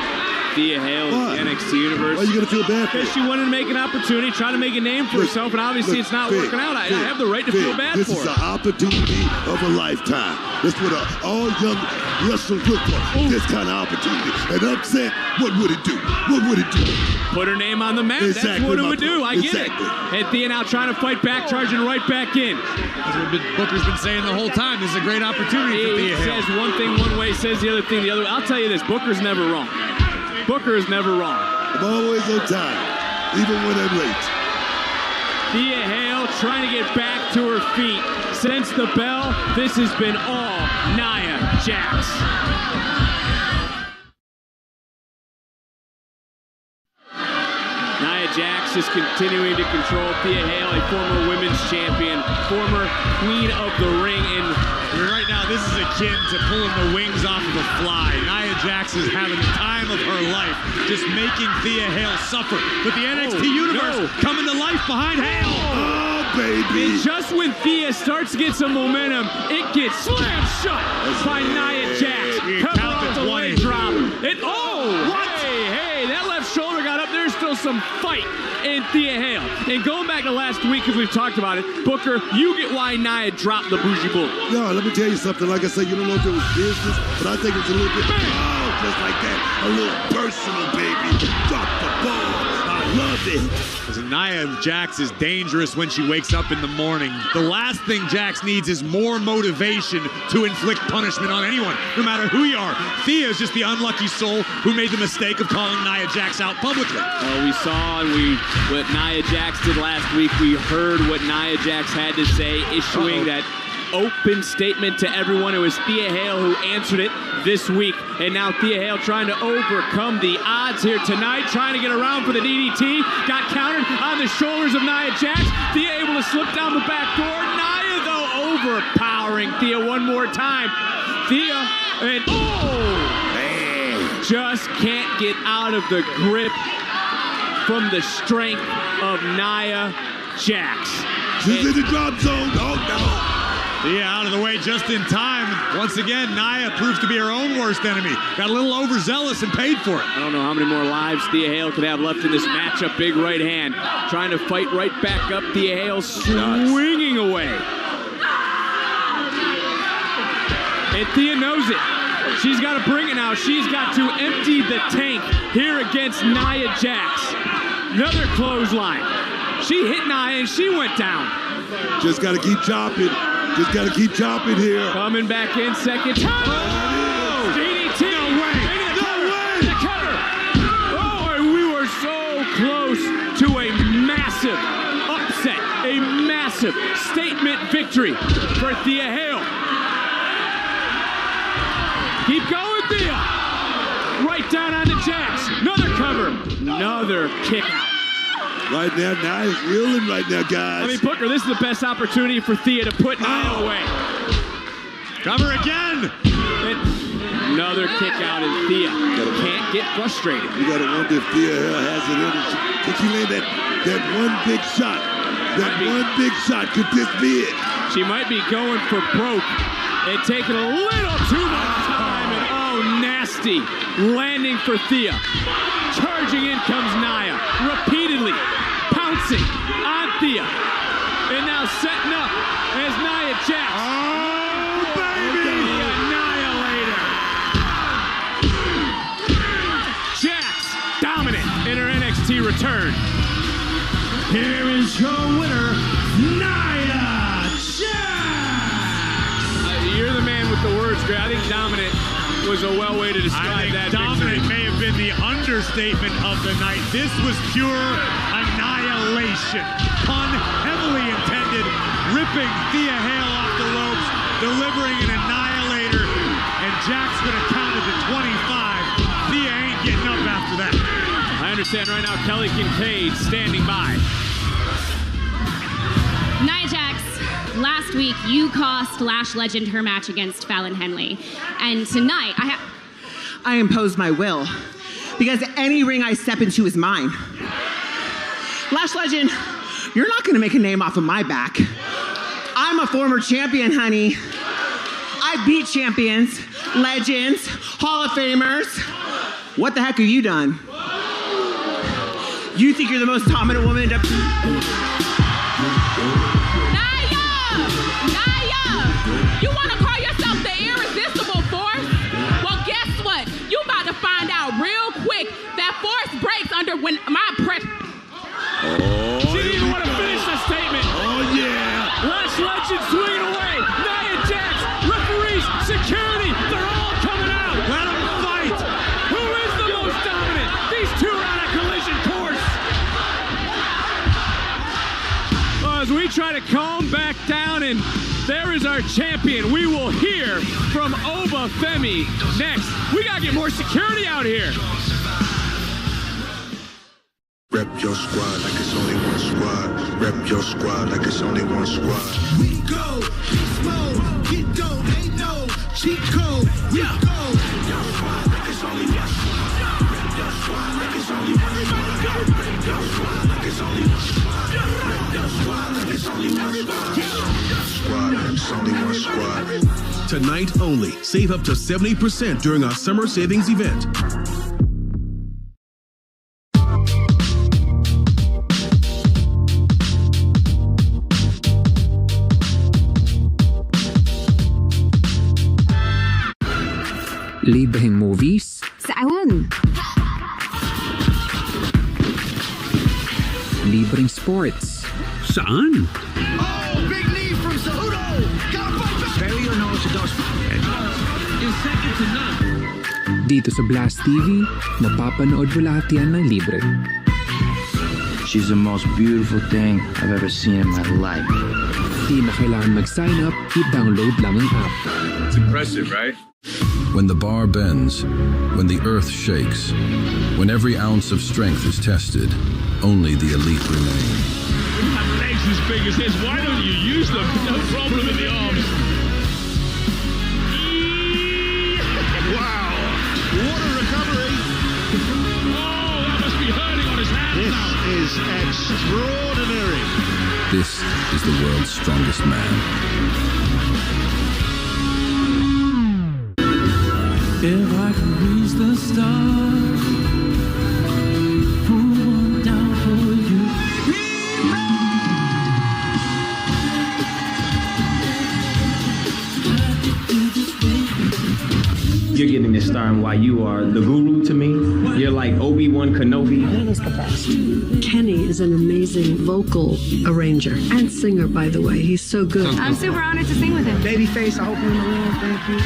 Thea Hale in the NXT universe. Why are you going to feel bad for her? Because she wanted to make an opportunity, try to make a name for herself, and obviously it's not working out. I have the right to feel bad for her. This is an opportunity of a lifetime. That's what all young wrestlers look for, this kind of opportunity. And upset, what would it do? What would it do? Put her name on the map. Exactly, that's what it would do. I get it. And Thea now trying to fight back, charging right back in. That's what Booker's been saying the whole time. This is a great opportunity for Thea Hale. He says one thing one way, says the other thing the other way. I'll tell you this, Booker's never wrong. Booker is never wrong. I'm always on time, even when I'm late. Thea Hale trying to get back to her feet. Since the bell, this has been all Nia Jax. Nia Jax is continuing to control Thea Hale, a former women's champion, former queen of the ring, and right now this is akin to pulling the wings off of a fly. Nia Jax is having the time of her life, just making Thea Hale suffer. But the NXT universe coming to life behind Hale. Oh, baby. And just when Thea starts to get some momentum, it gets slammed shut by Nia Jax. Cover off the leg drop. Hey, that left shoulder got up. There's still some fight in Thea Hale. And going back to last week, because we've talked about it, Booker, you get why Nia dropped the Bougie Bull. No, let me tell you something. Like I said, you don't know if it was business, but I think it was a little bit, just like that. A little personal, baby. Drop the ball. I love it. Nia Jax is dangerous when she wakes up in the morning. The last thing Jax needs is more motivation to inflict punishment on anyone, no matter who you are. Thea is just the unlucky soul who made the mistake of calling Nia Jax out publicly. Well, we saw what Nia Jax did last week. We heard what Nia Jax had to say, issuing that open statement to everyone. It was Thea Hale who answered it this week. And now Thea Hale trying to overcome the odds here tonight, trying to get around for the DDT. Got countered on the shoulders of Nia Jax. Thea able to slip down the back door. Nia, though, overpowering Thea one more time. Thea, and just can't get out of the grip from the strength of Nia Jax. She's in the drop zone. Oh, no. Thea out of the way just in time. Once again, Nia proves to be her own worst enemy. Got a little overzealous and paid for it. I don't know how many more lives Thea Hale could have left in this matchup. Big right hand. Trying to fight right back up. Thea Hale swinging away. And Thea knows it. She's got to bring it now. She's got to empty the tank here against Nia Jax. Another clothesline. She hit Nia and she went down. Just got to keep chopping. Just got to keep chopping here. Coming back in second time. Oh! DDT. No way. No way. The cover. Oh, and we were so close to a massive upset. A massive statement victory for Thea Hale. Keep going, Thea. Right down on the Jax. Another cover. Another kick out. Right now, Nia's reeling right now, guys. I mean, Booker, this is the best opportunity for Thea to put Nia away. Cover again. And another kick out, and Thea can't get frustrated. You got to wonder if Thea has it in her. Can she land that one big shot? That one big shot, could this be it? She might be going for broke and taking a little too much time. And nasty landing for Thea. Charging in comes Nia, repeatedly pouncing on Thea. And now setting up as Nia Jax. Oh, baby! The Annihilator. Jax, dominant in her NXT return. Here is your winner, Nia Jax! You're the man with the words, Greg. I think dominant was a well way to describe that dominant victory. May have been the understatement of the night. This was pure annihilation. Pun heavily intended, ripping Thea Hale delivering an annihilator, and Jack's gonna count it to 25. Thea ain't getting up after that. I understand right now Kelly Kincaid standing by. Nia Jax, last week you cost Lash Legend her match against Fallon Henley. And tonight, I impose my will, because any ring I step into is mine. Lash Legend, you're not gonna make a name off of my back. I'm a former champion, honey. I beat champions, legends, Hall of Famers. What the heck have you done? You think you're the most dominant woman in You want to call yourself the irresistible force? Well, guess what? You about to find out real quick that force breaks under when my pressure. She didn't even want to finish the statement. Oh, yeah. Lash Legend swinging away. Nia Jax, referees, security, they're all coming out. Let them fight. Who is the most dominant? These two are on a collision course. Well, as we try to calm back down, and there is our champion. We will hear from Oba Femi next. We gotta get more security out here. Rep your squad like it's only one squad. Rep your squad like it's only one squad. We go, beast mode, get dope, ain't no cheat code. We go. Rep your squad like it's only one squad. Rep your squad like it's only one squad. Rep your squad like it's only one squad. Rep your squad like it's only one squad. It's only one squad. Tonight only. Save up to 70% during our summer savings event. Libreng movies? Saan? Libreng sports? Saan? Oh, big knee from Cejudo! Gotta fight back! Very unorthodox. Is second to none. Dito sa Blast TV, mapapanood mo lahat yan ng libre. She's the most beautiful thing I've ever seen in my life. Di na kailangan mag-sign up, i-download lang ang app. It's impressive, right? When the bar bends, when the earth shakes, when every ounce of strength is tested, only the elite remain. You have legs as big as his. Why don't you use them? No problem in the arms. Wow. What a recovery. Oh, that must be hurting on his hands This now. is extraordinary. This is the world's strongest man. If I could reach the stars, pull one down for you. You're getting this starring while you are the guru to me. You're like Obi-Wan Kenobi. He's the best. Kenny is an amazing vocal arranger and singer, by the way. He's so good. I'm super honored to sing with him. Babyface, I hope you're in the room. Thank you.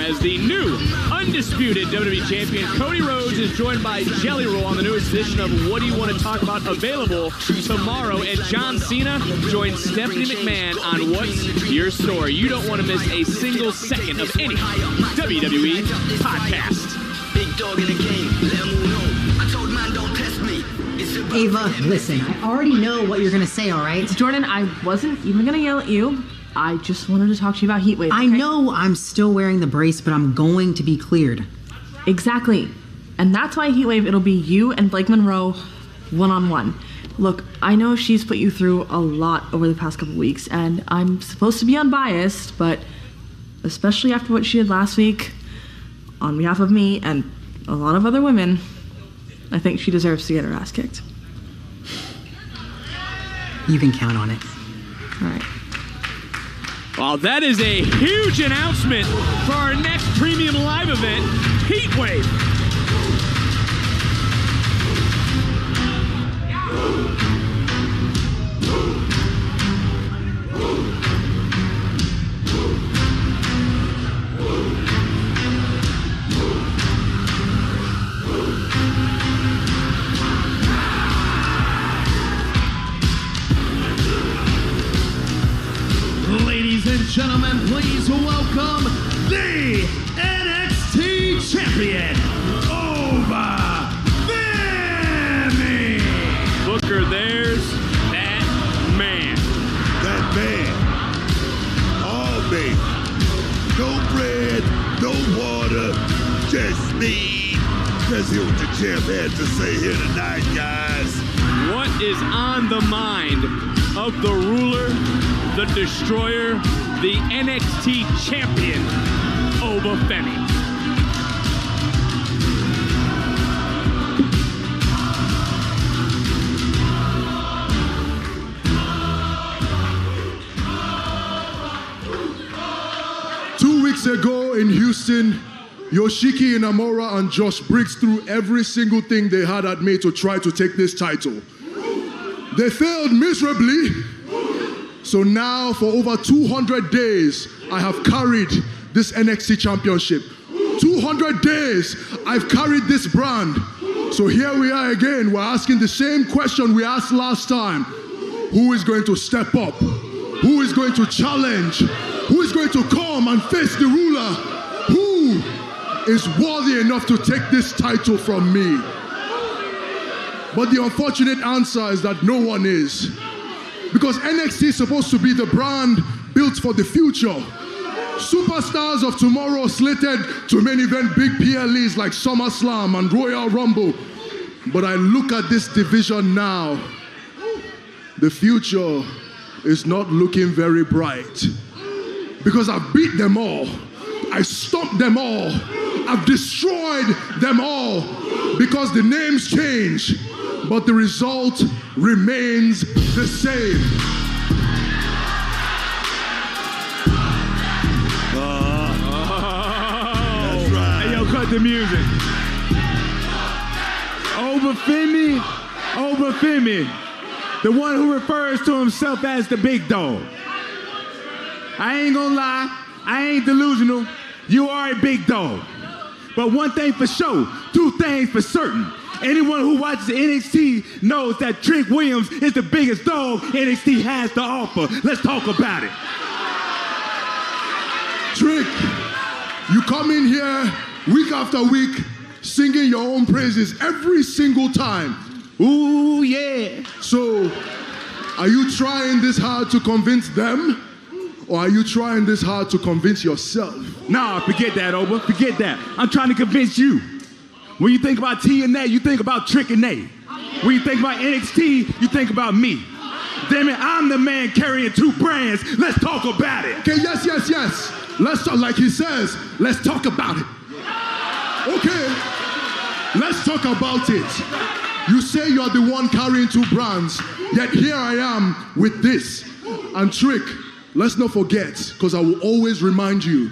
as the new undisputed WWE Champion. Cody Rhodes is joined by Jelly Roll on the newest edition of What Do You Want to Talk About, available tomorrow. And John Cena joins Stephanie McMahon on What's Your Story. You don't want to miss a single second of any WWE podcast. Big dog in the game, let him know. I told man don't test me. Ava, listen, I already know what you're gonna say, all right? Jordan, I wasn't even gonna yell at you. I just wanted to talk to you about Heatwave. I know I'm still wearing the brace, but I'm going to be cleared. Exactly. And that's why Heatwave, it'll be you and Blake Monroe one-on-one. Look, I know she's put you through a lot over the past couple weeks, and I'm supposed to be unbiased, but especially after what she did last week, on behalf of me and a lot of other women, I think she deserves to get her ass kicked. You can count on it. All right. Well, that is a huge announcement for our next premium live event, Heatwave. Ladies and gentlemen, please welcome the NXT champion, Over Femi. Booker, there's that man. That man. All me. No bread, no water, just me. Let's hear what the champ had to say here tonight, guys. What is on the mind of the ruler, the destroyer, the NXT champion, Over Femi? Ago in Houston, Yoshiki Inamura and Josh Briggs threw every single thing they had at me to try to take this title. They failed miserably. So now for over 200 days, I have carried this NXT championship. 200 days, I've carried this brand. So here we are again. We're asking the same question we asked last time. Who is going to step up? Who is going to challenge? Who is going to come and face the ruler? Who is worthy enough to take this title from me? But the unfortunate answer is that no one is. Because NXT is supposed to be the brand built for the future. Superstars of tomorrow slated to main event big PLEs like SummerSlam and Royal Rumble. But I look at this division now. The future is not looking very bright. Because I've beat them all. I stomped them all. I've destroyed them all. Because the names change, but the result remains the same. That's right. Hey, yo, cut the music. Over Femi, the one who refers to himself as the big dog. I ain't gonna lie, I ain't delusional. You are a big dog. But one thing for sure, two things for certain. Anyone who watches NXT knows that Trick Williams is the biggest dog NXT has to offer. Let's talk about it. Trick, you come in here week after week singing your own praises every single time. Ooh, yeah. So, are you trying this hard to convince them? Or are you trying this hard to convince yourself? Nah, forget that, Oba. Forget that. I'm trying to convince you. When you think about TNA, you think about Trick and Nate. When you think about NXT, you think about me. Damn it, I'm the man carrying two brands. Let's talk about it. Okay, yes. Let's talk, like he says, let's talk about it. Okay, let's talk about it. You say you're the one carrying two brands, yet here I am with this. And Trick, let's not forget, because I will always remind you,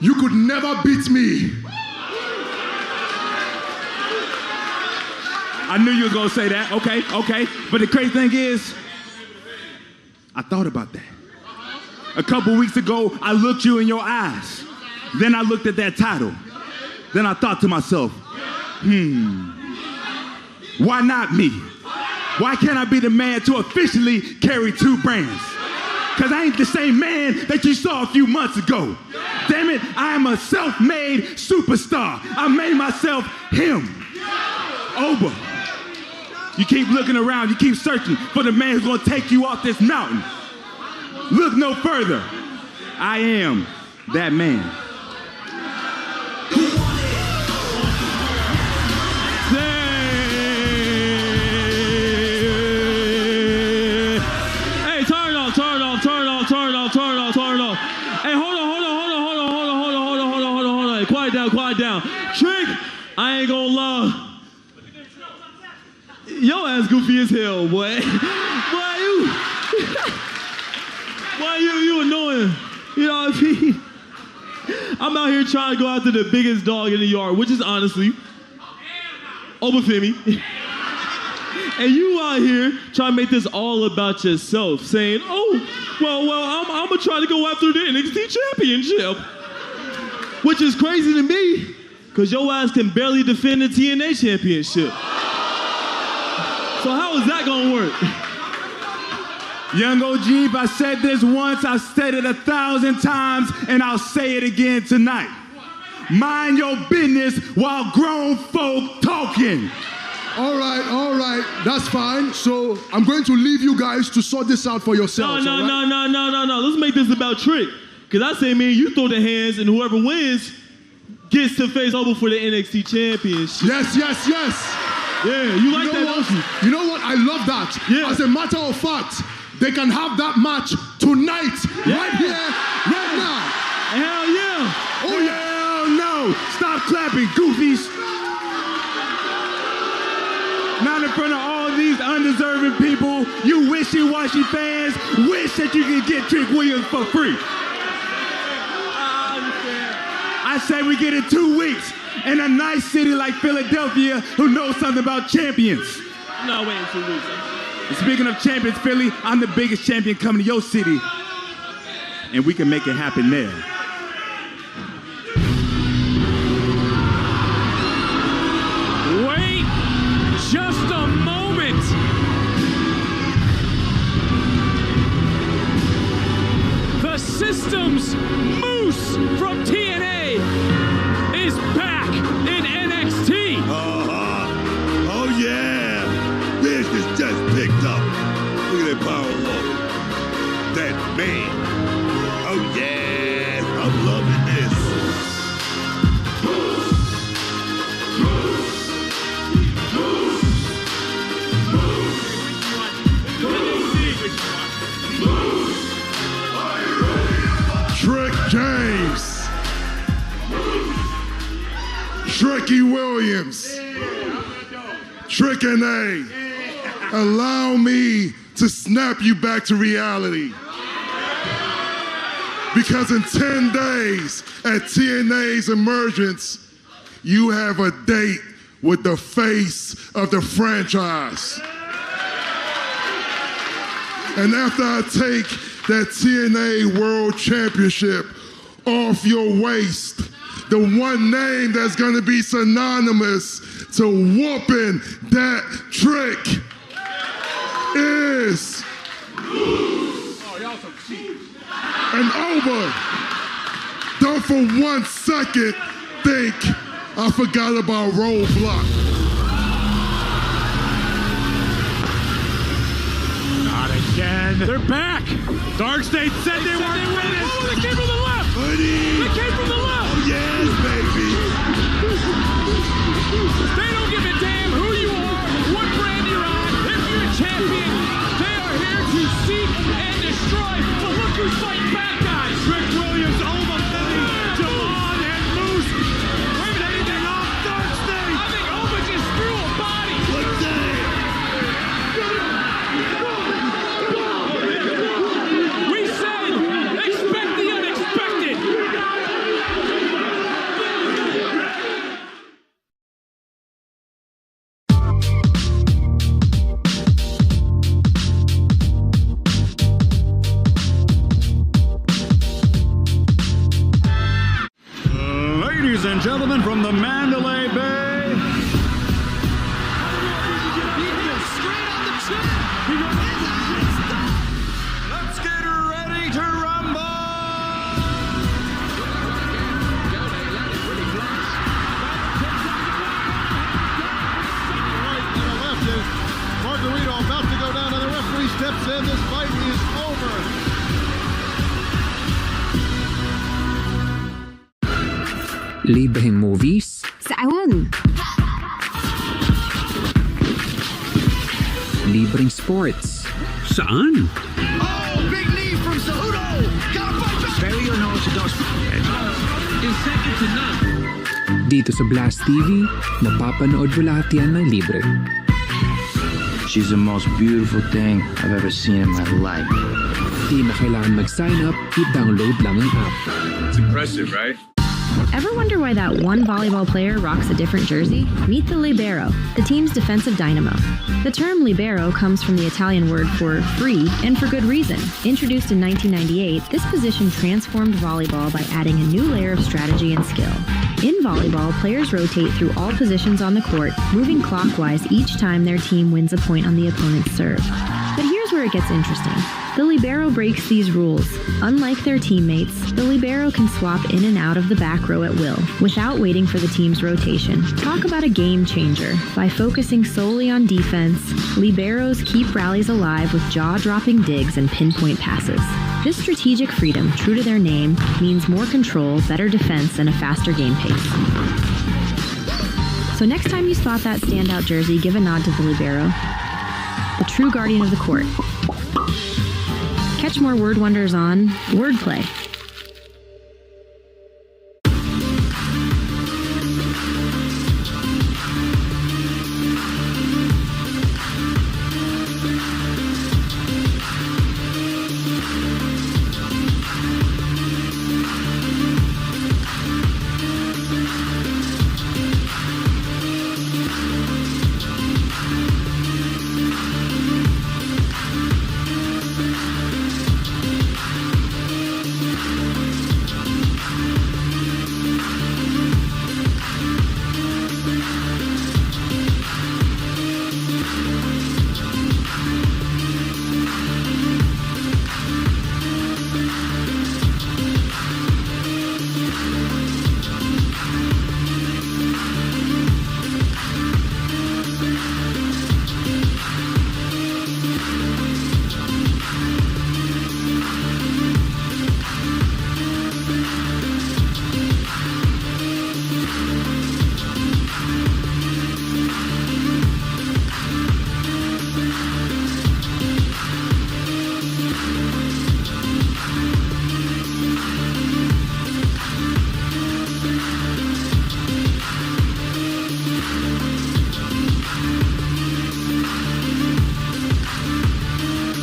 you could never beat me. I knew you were going to say that. Okay. But the crazy thing is, I thought about that. A couple weeks ago, I looked you in your eyes. Then I looked at that title. Then I thought to myself, why not me? Why can't I be the man to officially carry 2 brands? Because I ain't the same man that you saw a few months ago. Damn it, I am a self-made superstar. I made myself him. Oba. You keep looking around, you keep searching for the man who's gonna take you off this mountain. Look no further. I am that man. Hey, turn it off. Hey, hold on. Quiet down. Trick, I ain't gonna lie. Yo ass goofy as hell, boy. You annoying. You know what I mean? I'm out here trying to go after the biggest dog in the yard, which is honestly Obafemi. And you out here trying to make this all about yourself, saying, oh, well, I'm going to try to go after the NXT championship. Which is crazy to me, because your ass can barely defend the TNA championship. So how is that going to work? Young OG, if I said this once, I said it 1,000 times, and I'll say it again tonight. Mind your business while grown folk talking. All right, that's fine. So I'm going to leave you guys to sort this out for yourselves. No. Let's make this about Trick. Because I say, man, you throw the hands, and whoever wins gets to face over for the NXT championship. Yes. Yeah, you like that, don't you? You know what? I love that. Yeah. As a matter of fact, they can have that match tonight, right here, right now. Hell yeah. Oh, yeah. Hell no. Stop clapping, goofies. Not in front of all these undeserving people. You wishy-washy fans wish that you could get Trick Williams for free. I say we get it 2 weeks in a nice city like Philadelphia who knows something about champions. I'm not waiting 2 weeks. Speaking of champions, Philly, I'm the biggest champion coming to your city, and we can make it happen there. Wait just a moment. The System's Moose from TNA is back in NXT. Oh yeah, business just picked up. Look at that power walk. That man. Oh yeah, I'm loving this. Trick James. Tricky Williams. Trick and A. Allow me to snap you back to reality. Because in 10 days at TNA's emergence, you have a date with the face of the franchise. And after I take that TNA World Championship off your waist, the one name that's gonna be synonymous to whooping that Trick is... And Oba, don't for 1 second think I forgot about Roadblock. Not again. They're back. Dark State said they weren't finished. Oh, they came from the left. Buddy. They came from the left. Oh yes, baby. They don't give a damn who you are, what brand you're on. If you're a champion, they are here to seek and destroy. But look who's fighting back, guys. Trick Williams, Obafemi, Javon, and Moose. Waving anything off Dark State. I think Oba just threw a body. What's that? We said, expect the unexpected. and this fight is over. Libreng movies, Saan? libreng sports, Saan? Oh, big knee from Cejudo. Gotta fight back. Very unorthodox. Is second to none. dito sa Blast TV, mapapanood mo lahat yan ng libre. She's the most beautiful thing I've ever seen in my life. Di na kailangan mag-sign up, i-download lang ang app. It's impressive, right? Ever wonder why that one volleyball player rocks a different jersey? Meet the libero, the team's defensive dynamo. The term libero comes from the Italian word for free, and for good reason. Introduced in 1998, this position transformed volleyball by adding a new layer of strategy and skill. In volleyball, players rotate through all positions on the court, moving clockwise each time their team wins a point on the opponent's serve. But here's where it gets interesting. The libero breaks these rules. Unlike their teammates, the libero can swap in and out of the back row at will, without waiting for the team's rotation. Talk about a game changer. By focusing solely on defense, liberos keep rallies alive with jaw-dropping digs and pinpoint passes. This strategic freedom, true to their name, means more control, better defense, and a faster game pace. So next time you spot that standout jersey, give a nod to the libero, the true guardian of the court. Catch more word wonders on Wordplay.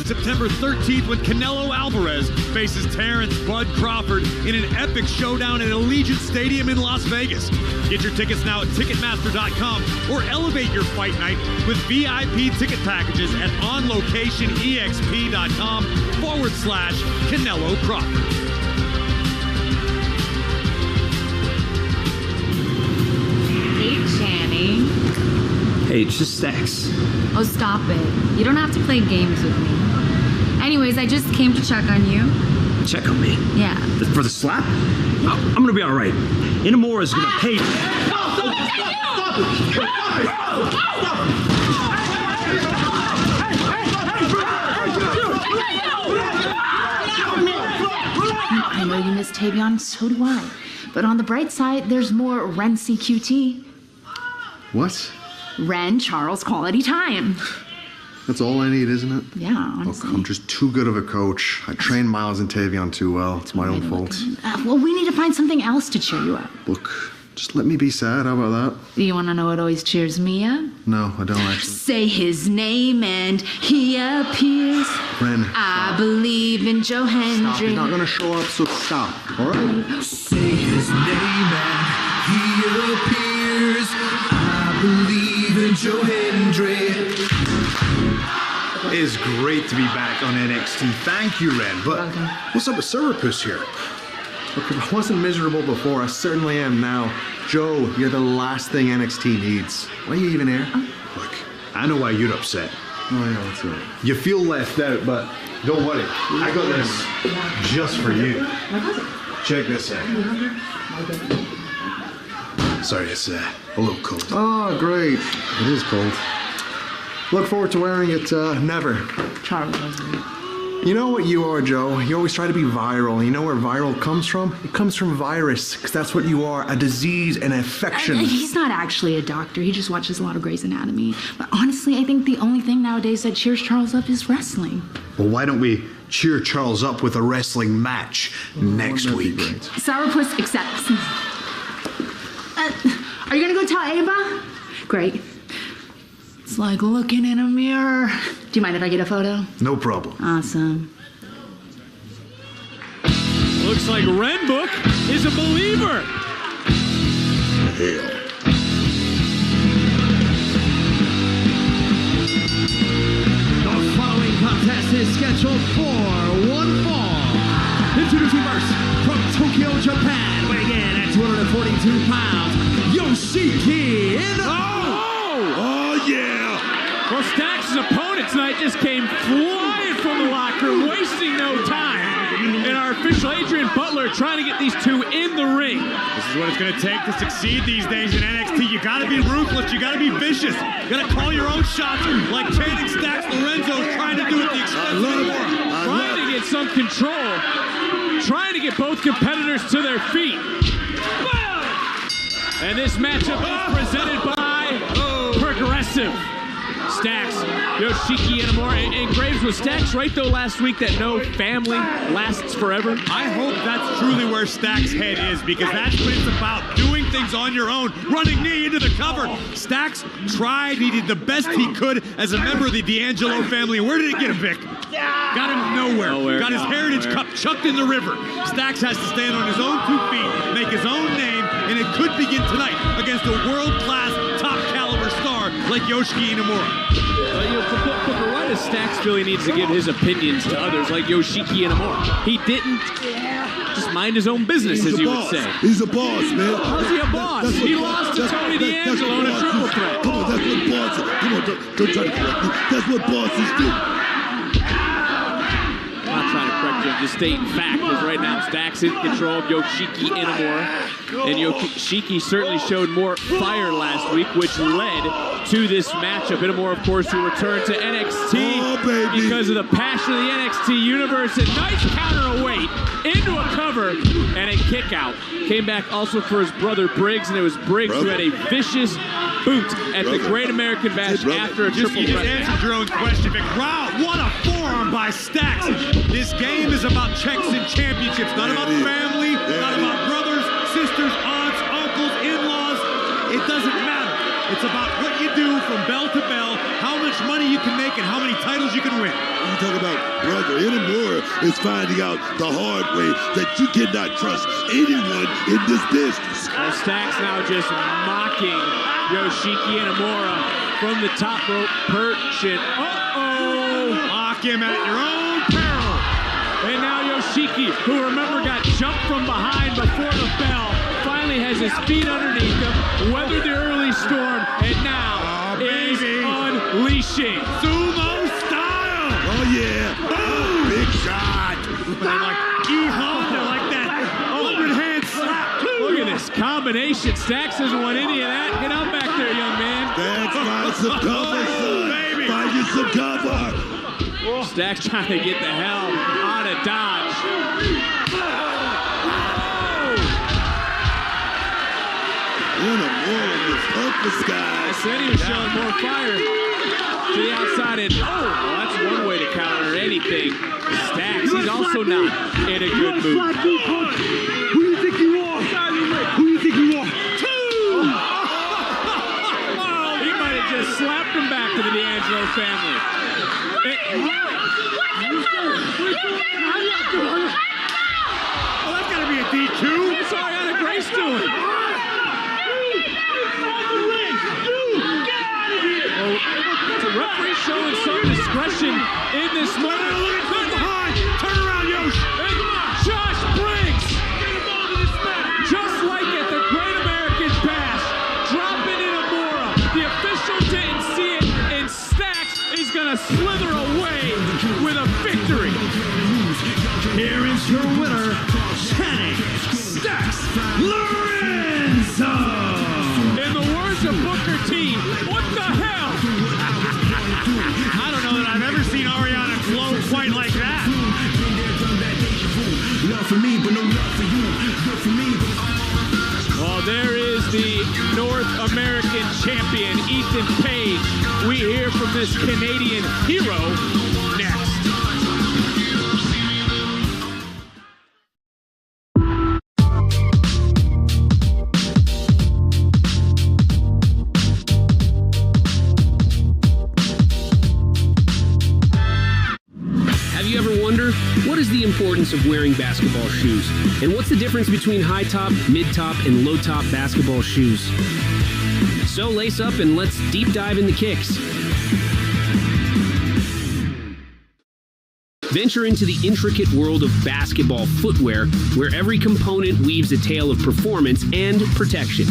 September 13th when Canelo Alvarez faces Terrence Bud Crawford in an epic showdown at Allegiant Stadium in Las Vegas. Get your tickets now at Ticketmaster.com or elevate your fight night with VIP ticket packages at onlocationexp.com/Canelo Crawford. Hey, Channing. Hey, just sex. Oh, stop it. You don't have to play games with me. Anyways, I just came to check on you. Check on me. Yeah. For the slap? I'm gonna be all right. Inamura's gonna pay. I know you miss Tavion, so do I. But on the bright side, there's more Ren CQT. What? Ren Charles Quality Time. That's all I need, isn't it? Yeah, honestly. Look, I'm just too good of a coach. I train Miles and Tavion too well. It's my own fault. Well, we need to find something else to cheer you up. Look, just let me be sad. How about that? You want to know what always cheers me up? No, I don't actually. Say his name and he appears. Ren, I believe in Joe Hendry. stop. He's not gonna show up, so stop. All right? Say his name and he appears. I believe in Joe Hendry. It is great to be back on NXT. Thank you, Ren. But what's up with Surapus here? Look, if I wasn't miserable before, I certainly am now. Joe, you're the last thing NXT needs. Why are you even here? Look, I know why you're upset. Oh, yeah, what's up? You feel left out, but don't worry. I got this just for you. Check this out. Sorry, it's a little cold. Oh, great. It is cold. Look forward to wearing it never. Charles. You know what you are, Joe? You always try to be viral. You know where viral comes from? It comes from virus, because that's what you are, a disease, an infection. He's not actually a doctor. He just watches a lot of Grey's Anatomy. But honestly, I think the only thing nowadays that cheers Charles up is wrestling. Well, why don't we cheer Charles up with a wrestling match next week? Sourpuss accepts. Are you gonna go tell Ava? Great. It's like looking in a mirror. Do you mind if I get a photo? No problem. Awesome. Looks like Renbook is a believer. Hell. The following contest is scheduled for one fall. Introducing first from Tokyo, Japan, weighing in at 242 pounds, Yoshiki Oh, yeah! Well, Stacks' opponent tonight just came flying from the locker room, wasting no time. And our official Adrian Butler trying to get these two in the ring. This is what it's going to take to succeed these days in NXT. You got to be ruthless. You got to be vicious. You got to call your own shots like Channing Stacks Lorenzo trying to do at the expense of Laura. Trying to get some control. Trying to get both competitors to their feet. And this matchup is presented by Progressive. Stacks, Yoshiki Inamura, and Graves was Stacks right though last week that no family lasts forever. I hope that's truly where Stacks' head is, because that's what it's about, doing things on your own, running knee into the cover. Stacks tried, he did the best he could as a member of the D'Angelo family. Where did he get him, Vic? Got him nowhere. Got his Heritage Cup chucked in the river. Stacks has to stand on his own 2 feet, make his own name, and it could begin tonight against a world-class, top-caliber star like Yoshiki Inamura. Booker, why does Stacks feel he needs to give his opinions to others like Yoshiki Inamura? He didn't just mind his own business, as you would say. He's a boss, man. How's he a boss? He lost to Tony D'Angelo in a triple threat. Come on, that's what bosses. Come on, don't try to correct me. That's what bosses do. I'm not trying to correct you, I'm just stating fact, because right now Stacks in control of Yoshiki Inamura. And Yoshiki certainly showed more fire last week, which led to this matchup. Inamura, of course, who returned to NXT because of the passion of the NXT universe. And nice counter away into a cover and a kick out. Came back also for his brother Briggs, and it was Briggs who had a vicious boot at the Great American Bash after a triple You just threat. answered your own question, Vic. Wow, what a forearm by Stacks. This game is about checks and championships, not about family, not about brothers, sisters, aunts, uncles, in-laws. It doesn't matter. It's about what you do from bell to bell, how much money you can make, and how many titles you can win. You talk about brother. Inamura is finding out the hard way that you cannot trust anyone in this business. Well, Stacks now just mocking Yoshiki Inamura from the top rope perch. And Mock him at your own peril. And now Yoshiki, who remember got jumped from behind before the bell, finally has his feet underneath him, weathered the early storm, and now is unleashing. Sumo style! Oh, yeah. Boom! Big shot. Like E-Honda, like that overhand slap. Look at this combination. Stacks doesn't want any of that. Get out back there, young man. That's find some cover, son. Baby. Find you some cover. Stacks trying to get the hell out of Dodge. Inamura was up the sky. I said he was showing more fire to the outside, and well, that's one way to counter anything. Stacks, he's also not in a good mood. Who do you think you are? Who do you think you are? He might have just slapped him back to the D'Angelo family. Well, that's got to be a DQ. What's Ariana Grace doing? The referee showing some discretion in this moment. Look at from behind. Turn around, Yosh. And Josh Briggs, just like at the Great American Bash, dropping Inamura. The official didn't see it, and Stacks is going to slither away with a victory. Here is your winner, Channing Stacks Lorenzo. In the words of Booker T, what the hell? I don't know that I've ever seen Ariana glow quite like that. Love for me, but no love for you. Good for me, but well, there is the North American champion, Ethan Page. We hear from this Canadian hero next. Have you ever wondered, what is the importance of wearing basketball shoes? And what's the difference between high top, mid top, and low top basketball shoes? So lace up and let's deep dive in the kicks. Venture into the intricate world of basketball footwear, where every component weaves a tale of performance and protection.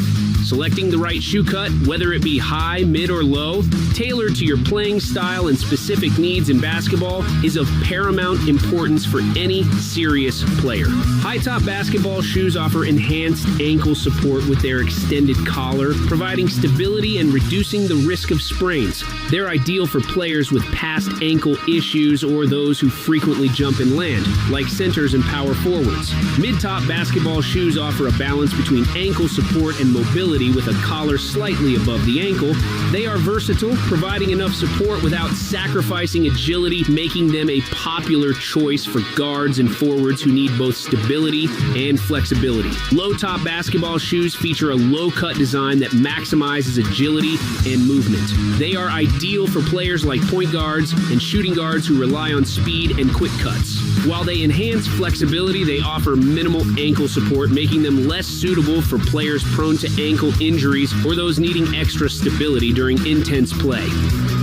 Selecting the right shoe cut, whether it be high, mid, or low, tailored to your playing style and specific needs in basketball, is of paramount importance for any serious player. High-top basketball shoes offer enhanced ankle support with their extended collar, providing stability and reducing the risk of sprains. They're ideal for players with past ankle issues or those who frequently jump and land, like centers and power forwards. Mid-top basketball shoes offer a balance between ankle support and mobility with a collar slightly above the ankle. They are versatile, providing enough support without sacrificing agility, making them a popular choice for guards and forwards who need both stability and flexibility. Low-top basketball shoes feature a low-cut design that maximizes agility and movement. They are ideal for players like point guards and shooting guards who rely on speed and quick cuts. While they enhance flexibility, they offer minimal ankle support, making them less suitable for players prone to ankle injuries or those needing extra stability during intense play.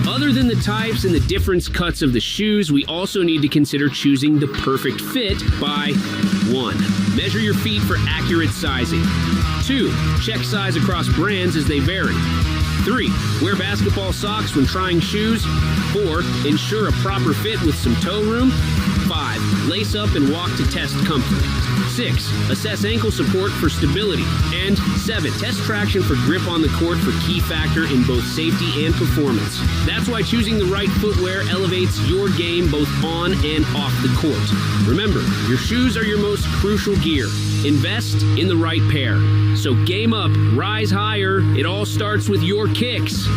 Other than the types and the different cuts of the shoes, we also need to consider choosing the perfect fit by 1. Measure your feet for accurate sizing. 2. Check size across brands as they vary. 3. Wear basketball socks when trying shoes. 4. Ensure a proper fit with some toe room. 5. Lace up and walk to test comfort. 6. Assess ankle support for stability. And 7. Test traction for grip on the court for key factor in both safety and performance. That's why choosing the right footwear elevates your game both on and off the court. Remember, your shoes are your most crucial gear. Invest in the right pair. So game up, rise higher. It all starts with your kicks.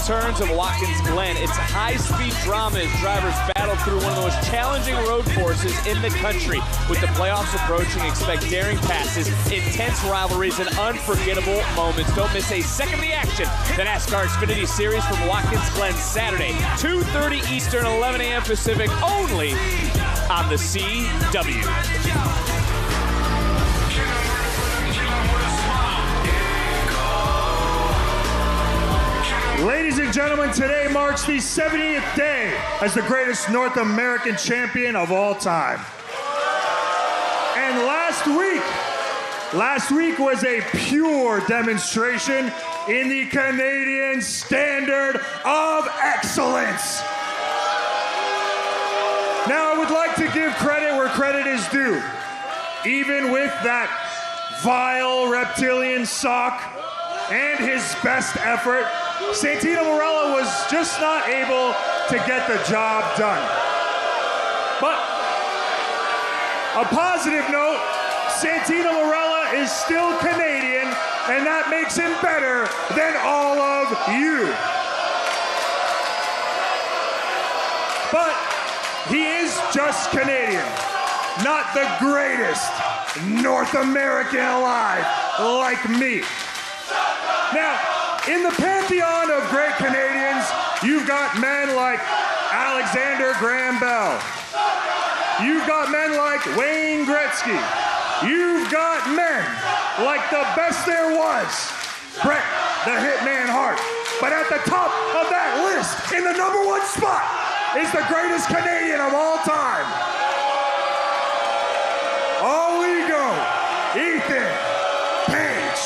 Turns of Watkins Glen. It's high-speed drama as drivers battle through one of the most challenging road courses in the country. With the playoffs approaching, expect daring passes, intense rivalries, and unforgettable moments. Don't miss a second of the action. The NASCAR Xfinity Series from Watkins Glen Saturday, 2:30 Eastern, 11 a.m. Pacific, only on the CW. Ladies and gentlemen, today marks the 70th day as the greatest North American champion of all time. And last week was a pure demonstration in the Canadian standard of excellence. Now, I would like to give credit where credit is due. Even with that vile reptilian sock and his best effort, Santino Marella was just not able to get the job done. But a positive note, Santino Marella is still Canadian, and that makes him better than all of you. But he is just Canadian, not the greatest North American alive like me. Now, in the pantheon of great Canadians, you've got men like Alexander Graham Bell. You've got men like Wayne Gretzky. You've got men like the best there was, Bret the Hitman Hart. But at the top of that list, in the #1 spot, is the greatest Canadian of all time. All ego, Ethan Page.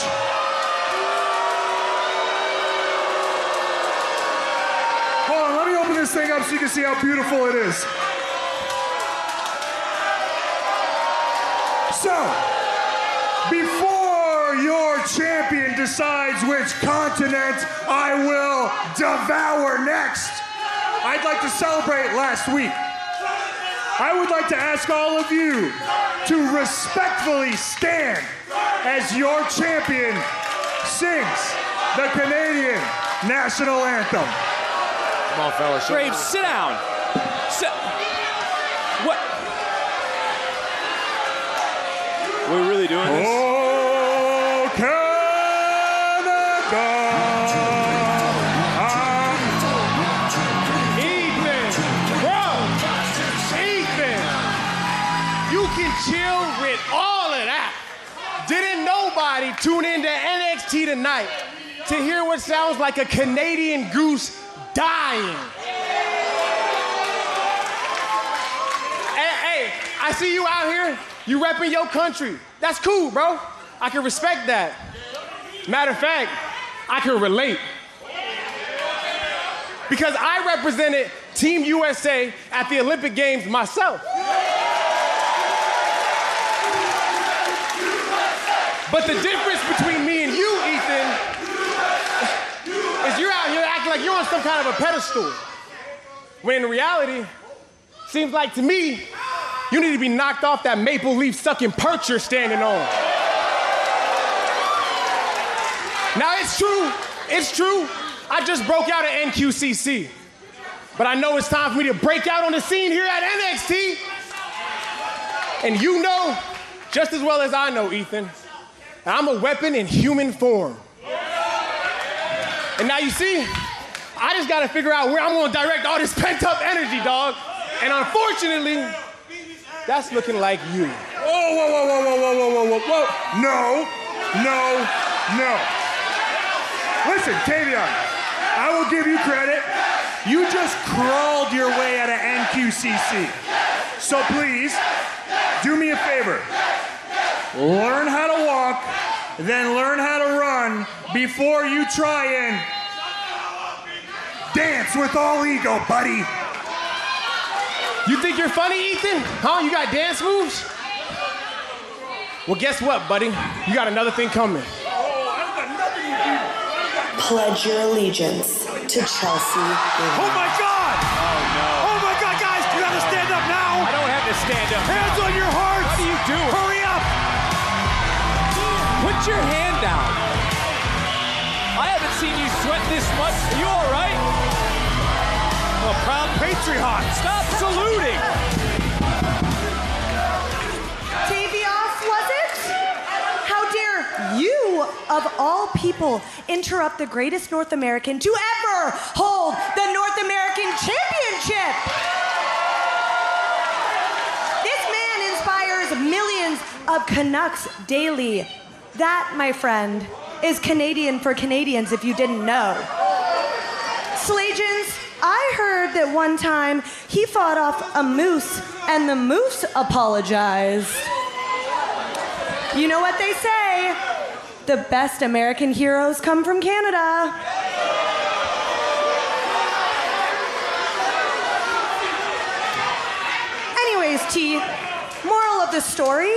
Hold on, let me open this thing up so you can see how beautiful it is. So, before your champion decides which continent I will devour next, I'd like to celebrate last week. I would like to ask all of you to respectfully stand as your champion sings the Canadian national anthem. Come on, fellas. Graves, sit down. What? We're really doing this? Oh, Canada! Ethan! Bro! Ethan! You can chill with all of that. Didn't nobody tune into NXT tonight to hear what sounds like a Canadian goose dying? Hey, I see you out here. You repping your country. That's cool, bro. I can respect that. Matter of fact, I can relate. Because I represented Team USA at the Olympic Games myself. But the difference between me and you, Ethan, is you're out here acting like you're on some kind of a pedestal. When in reality, seems like to me, you need to be knocked off that maple leaf sucking perch you're standing on. Now it's true, I just broke out of NQCC. But I know it's time for me to break out on the scene here at NXT. And you know, just as well as I know, Ethan, that I'm a weapon in human form. And now you see, I just gotta figure out where I'm gonna direct all this pent up energy, dog. And unfortunately, that's looking like you. Whoa. No. Listen, Tavion, I will give you credit. You just crawled your way out of NQCC. So please, do me a favor. Learn how to walk, then learn how to run before you try and dance with all ego, buddy. You think you're funny, Ethan? Huh? You got dance moves? Well, guess what, buddy? You got another thing coming. Pledge your allegiance to Chelsea. Oh my God! Oh my God, guys, you gotta stand up now! I don't have to stand up. Hands on your hearts! What are you doing? Hurry up! Put your hand down. I haven't seen you sweat this much. Are you all right? A proud patriot. Stop saluting. Tavios, was it? How dare you, of all people, interrupt the greatest North American to ever hold the North American Championship? This man inspires millions of Canucks daily. That, my friend, is Canadian for Canadians if you didn't know. Legions, I heard that one time he fought off a moose and the moose apologized. You know what they say? The best American heroes come from Canada. Anyways, T, moral of the story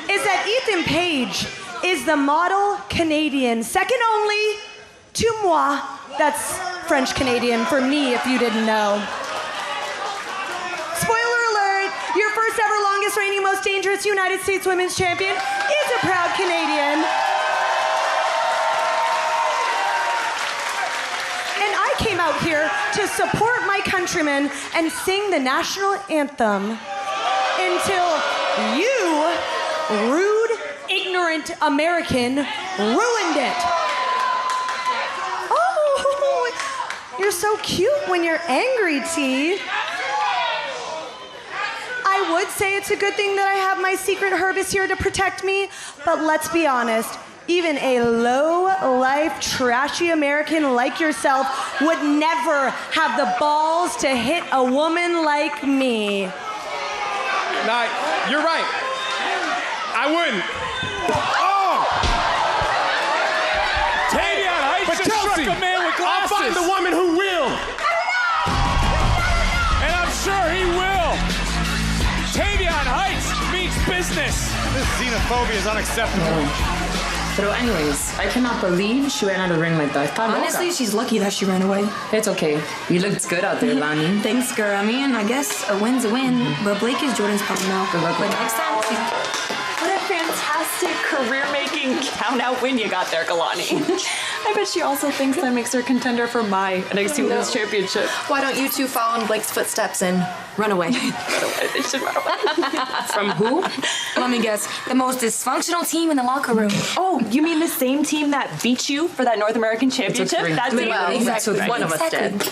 is that Ethan Page is the model Canadian, second only to moi. That's French Canadian for me, if you didn't know. Spoiler alert, your first ever longest reigning most dangerous United States Women's Champion is a proud Canadian. And I came out here to support my countrymen and sing the national anthem until you, rude, ignorant American, ruined it. Oh, you're so cute when you're angry, T. I would say it's a good thing that I have my secret herbist here to protect me, but let's be honest, even a low-life, trashy American like yourself would never have the balls to hit a woman like me. Nah, you're right. I wouldn't. Oh! Tavion Heights but just Chelsea, struck a man with glasses. I'll find the woman who will. And I'm sure he will. Tavion Heights means business. This xenophobia is unacceptable. But anyways, I cannot believe she ran out of the ring like that. Honestly, she's lucky that she ran away. It's okay. You looked good out there, Lani. Thanks, girl. I mean, I guess a win's a win, but Blake is Jordan's problem now. Good luck. But next time, What a fantastic career-making count-out win you got there, Kalani. I bet she also thinks that makes her contender for my NXT Women's Championship. why don't you two follow in Blake's footsteps and run away? They should run away. From who? Let me guess. The most dysfunctional team in the locker room. Oh, you mean the same team that beat you for that North American Championship? That's exactly. One of us did.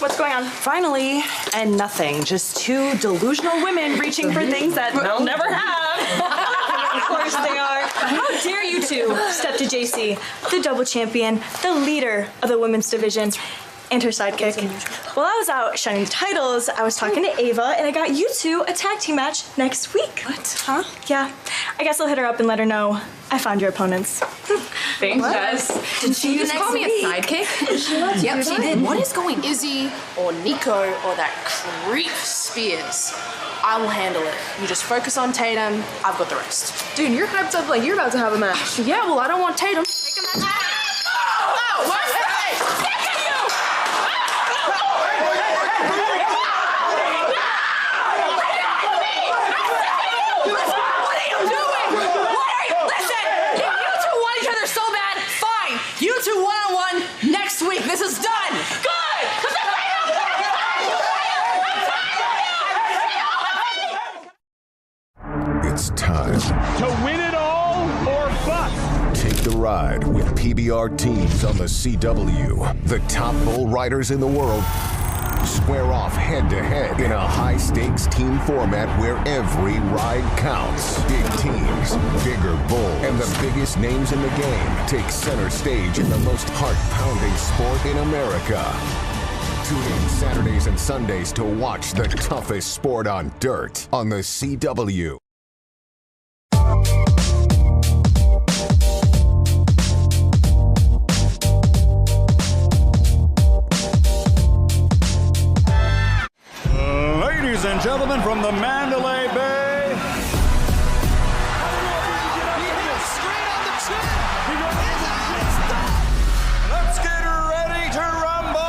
What's going on? Finally, and nothing. Just two delusional women reaching for things that they'll never have. Of course they are. How dare you two step to JC, the double champion, the leader of the women's division, and her sidekick. While I was out shining the titles, I was talking to Ava, and I got you two a tag team match next week. What? Huh? Yeah. I guess I'll hit her up and let her know I found your opponents. Thanks, Jess. Did she just call me a sidekick? Yep, she did. What is going on? Izzy or Nico or that creep Spears. I will handle it. You just focus on Tatum. I've got the rest. Dude, you're hyped up like you're about to have a match. Yeah, well, I don't want Tatum. Take a match. Oh, what's that? You two one-on-one next week. This is done. Good. It's time To win it all or bust. Take the ride with PBR teams on the CW. The top bull riders in the world square off head-to-head in a high-stakes team format where every ride counts. Big teams, bigger bull, and the biggest names in the game take center stage in the most heart-pounding sport in America. Tune in Saturdays and Sundays to watch the toughest sport on dirt on the CW. Ladies and gentlemen from the Mandalay Bay. Let's get ready to rumble.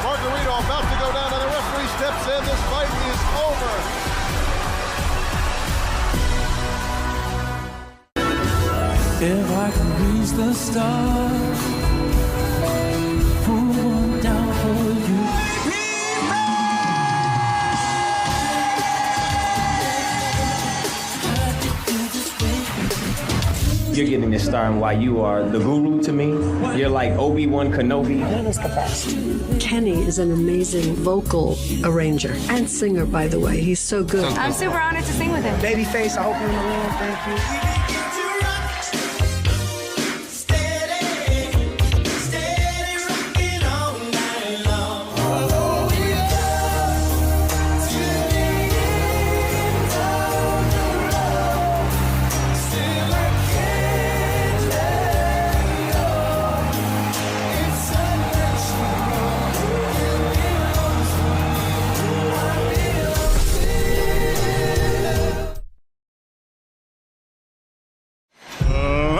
Margarito about to go down, and the referee steps in. This fight is over. If I can reach the stars, pull one down for you. you're getting this star and why you are the guru to me. You're like Obi-Wan Kenobi. That is the best. Kenny is an amazing vocal arranger and singer, by the way. He's so good. I'm super honored to sing with him. Babyface, I hope you're in the room. Thank you.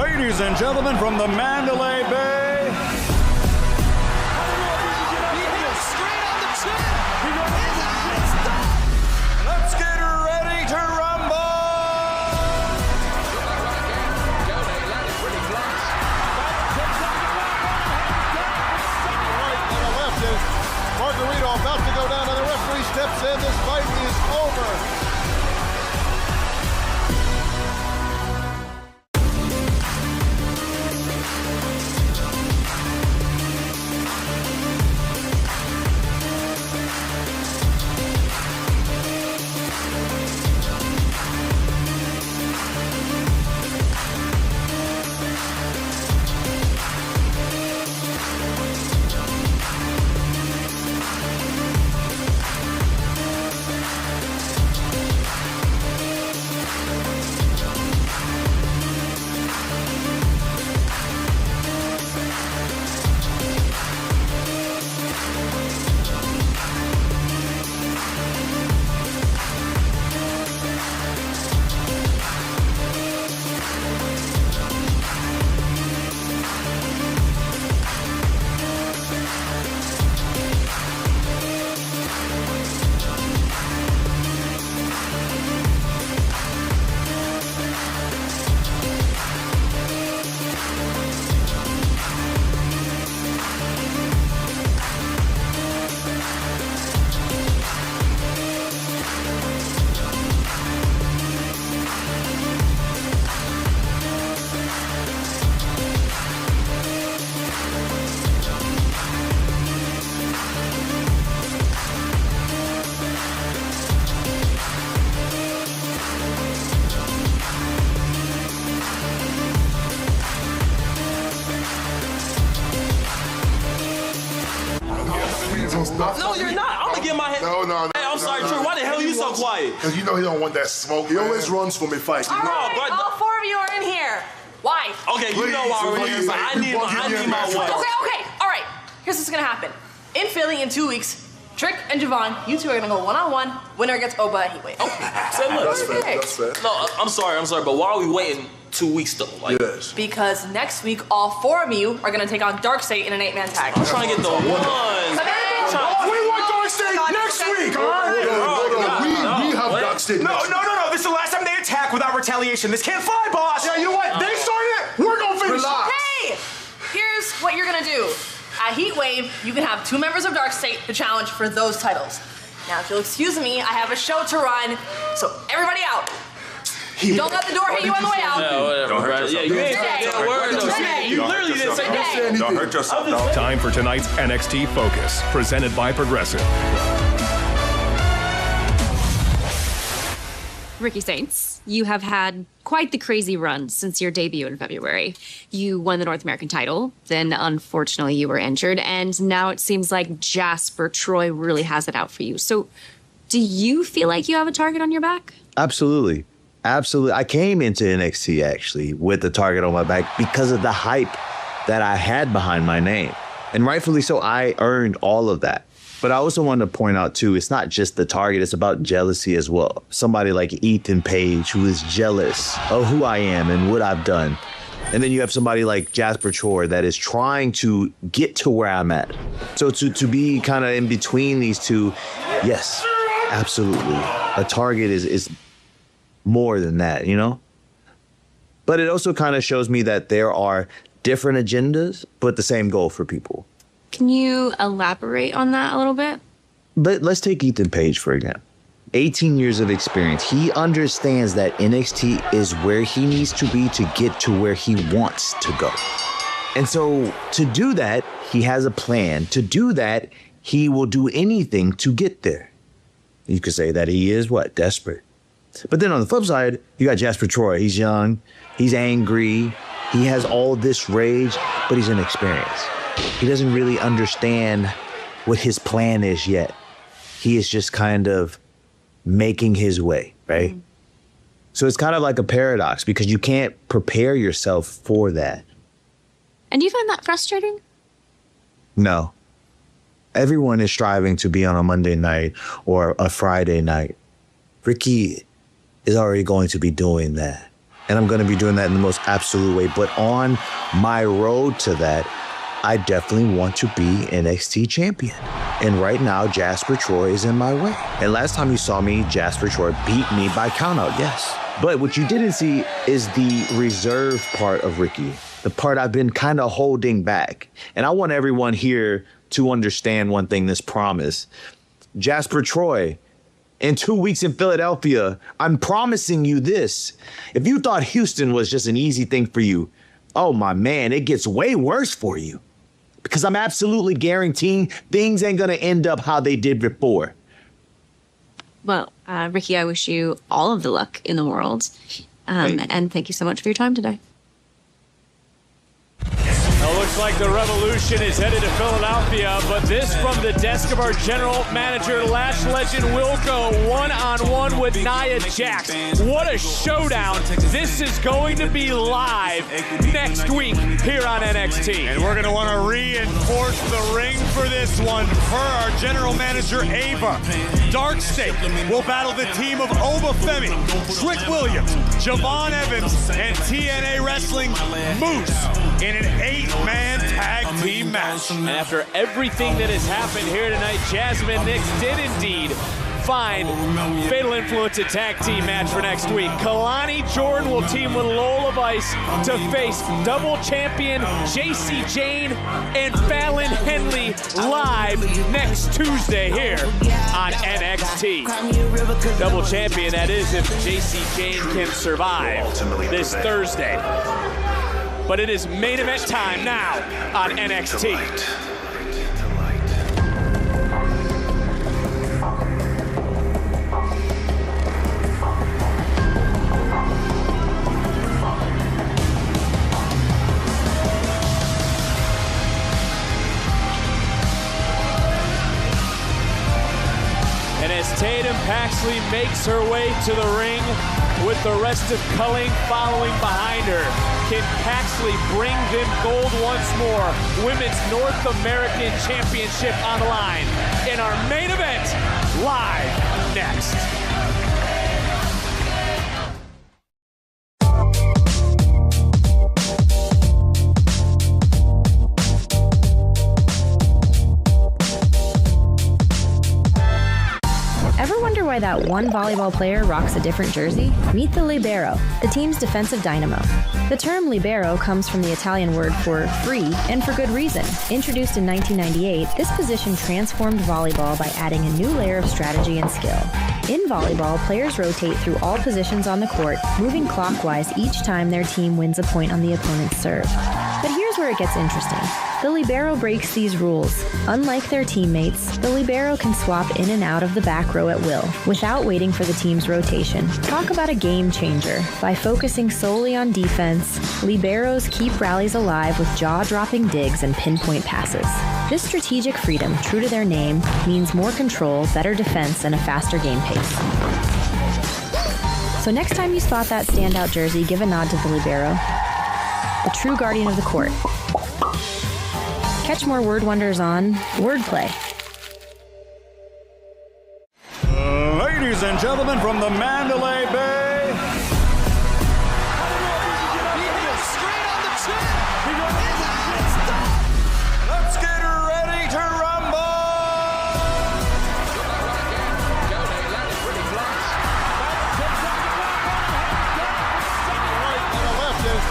Ladies and gentlemen from the Mandalay Bay. Let's get ready to rumble. On the left is Margarito about to go down, and the referee steps in. This fight is over. No, you're not. I'm gonna get my head. No. Hey, I'm sorry, Drew. Why the hell are you so quiet? Because you know he don't want that smoke. He always runs for me fights. All right, all four of you are in here. Why? Okay, you know why we're here, but I need my one. Okay. All right. Here's what's gonna happen. In Philly in 2 weeks, Trick and Javon, you two are gonna go one-on-one. Winner gets Oba at Heatwave. Say look. That's fair. No, I'm sorry, but why are we waiting 2 weeks though? Yes. Because next week, all four of you are gonna take on Darkseid in an 8-man tag. I'm trying to get the one. We want Darkseid next week, all right? We have Darkseid next week. No. This is the last time they attack without retaliation. This can't fly, boss. Yeah, you know what? They started it. We're gonna finish it. Hey, here's what you're gonna do. At Heatwave, you can have 2 members of Darkseid to challenge for those titles. Now, if you'll excuse me, I have a show to run, so everybody out. Don't let the door hit you on the way out. No, whatever. Don't hurt yourself. Yeah, you ain't said a word though. You literally didn't say that. Don't hurt yourself, dog. Time for tonight's NXT Focus, presented by Progressive. Ricky Saints, you have had quite the crazy run since your debut in February. You won the North American title, then unfortunately you were injured, and now it seems like Jasper Troy really has it out for you. So do you feel like you have a target on your back? Absolutely. I came into NXT actually with the target on my back because of the hype that I had behind my name. And rightfully so, I earned all of that. But I also wanted to point out, too, it's not just the target, it's about jealousy as well. Somebody like Ethan Page, who is jealous of who I am and what I've done. And then you have somebody like Jasper Troy that is trying to get to where I'm at. So to be kind of in between these two, yes, absolutely. A target is more than that, you know? But it also kind of shows me that there are different agendas, but the same goal for people. Can you elaborate on that a little bit? Let's take Ethan Page, for example. 18 years of experience. He understands that NXT is where he needs to be to get to where he wants to go. And so to do that, he has a plan. To do that, he will do anything to get there. You could say that he is what? Desperate. But then on the flip side, you got Jasper Troy. He's young, he's angry, he has all this rage, but he's inexperienced. He doesn't really understand what his plan is yet. He is just kind of making his way, right? So it's kind of like a paradox because you can't prepare yourself for that. And do you find that frustrating? No. Everyone is striving to be on a Monday night or a Friday night. Ricky is already going to be doing that. And I'm going to be doing that in the most absolute way. But on my road to that, I definitely want to be NXT champion. And right now, Jasper Troy is in my way. And last time you saw me, Jasper Troy beat me by countout, yes. But what you didn't see is the reserve part of Ricky, the part I've been kind of holding back. And I want everyone here to understand one thing, this promise. Jasper Troy, in 2 weeks in Philadelphia, I'm promising you this. If you thought Houston was just an easy thing for you, oh my man, it gets way worse for you. Because I'm absolutely guaranteeing things ain't gonna end up how they did before. Well, Ricky, I wish you all of the luck in the world. And thank you so much for your time today. It looks like the Revolution is headed to Philadelphia, but this from the desk of our general manager, Lash legend Wilco, one-on-one with Nia Jax. What a showdown. This is going to be live next week here on NXT. And we're going to want to reinforce the ring for this one. Per our general manager, Ava, Dark State will battle the team of Oba Femi, Trick Williams, Javon Evans, and TNA Wrestling Moose in an 8-man tag team match. And after everything that has happened here tonight, Jasmine Nix did indeed find Fatal Influence a tag team match for next week. Kalani Jordan will team with Lola Vice to face double champion JC Jane and Fallon Henley live next Tuesday here on NXT. Double champion, that is, if JC Jane can survive this Thursday. But it is main event time now on NXT. And as Tatum Paxley makes her way to the ring with the rest of Culling following behind her, can Paxley bring them gold once more? Women's North American Championship on the line in our main event, live next. Ever wonder why that one volleyball player rocks a different jersey? Meet the libero, the team's defensive dynamo. The term libero comes from the Italian word for free, and for good reason. Introduced in 1998, this position transformed volleyball by adding a new layer of strategy and skill. In volleyball, players rotate through all positions on the court, moving clockwise each time their team wins a point on the opponent's serve. But here's where it gets interesting. The libero breaks these rules. Unlike their teammates, the libero can swap in and out of the back row at will, without waiting for the team's rotation. Talk about a game changer. By focusing solely on defense, liberos keep rallies alive with jaw-dropping digs and pinpoint passes. This strategic freedom, true to their name, means more control, better defense, and a faster game pace. So next time you spot that standout jersey, give a nod to the libero, the true guardian of the court. Catch more word wonders on Wordplay. Ladies and gentlemen from the Mandalay Bay. Let's get ready to rumble. Right on the left is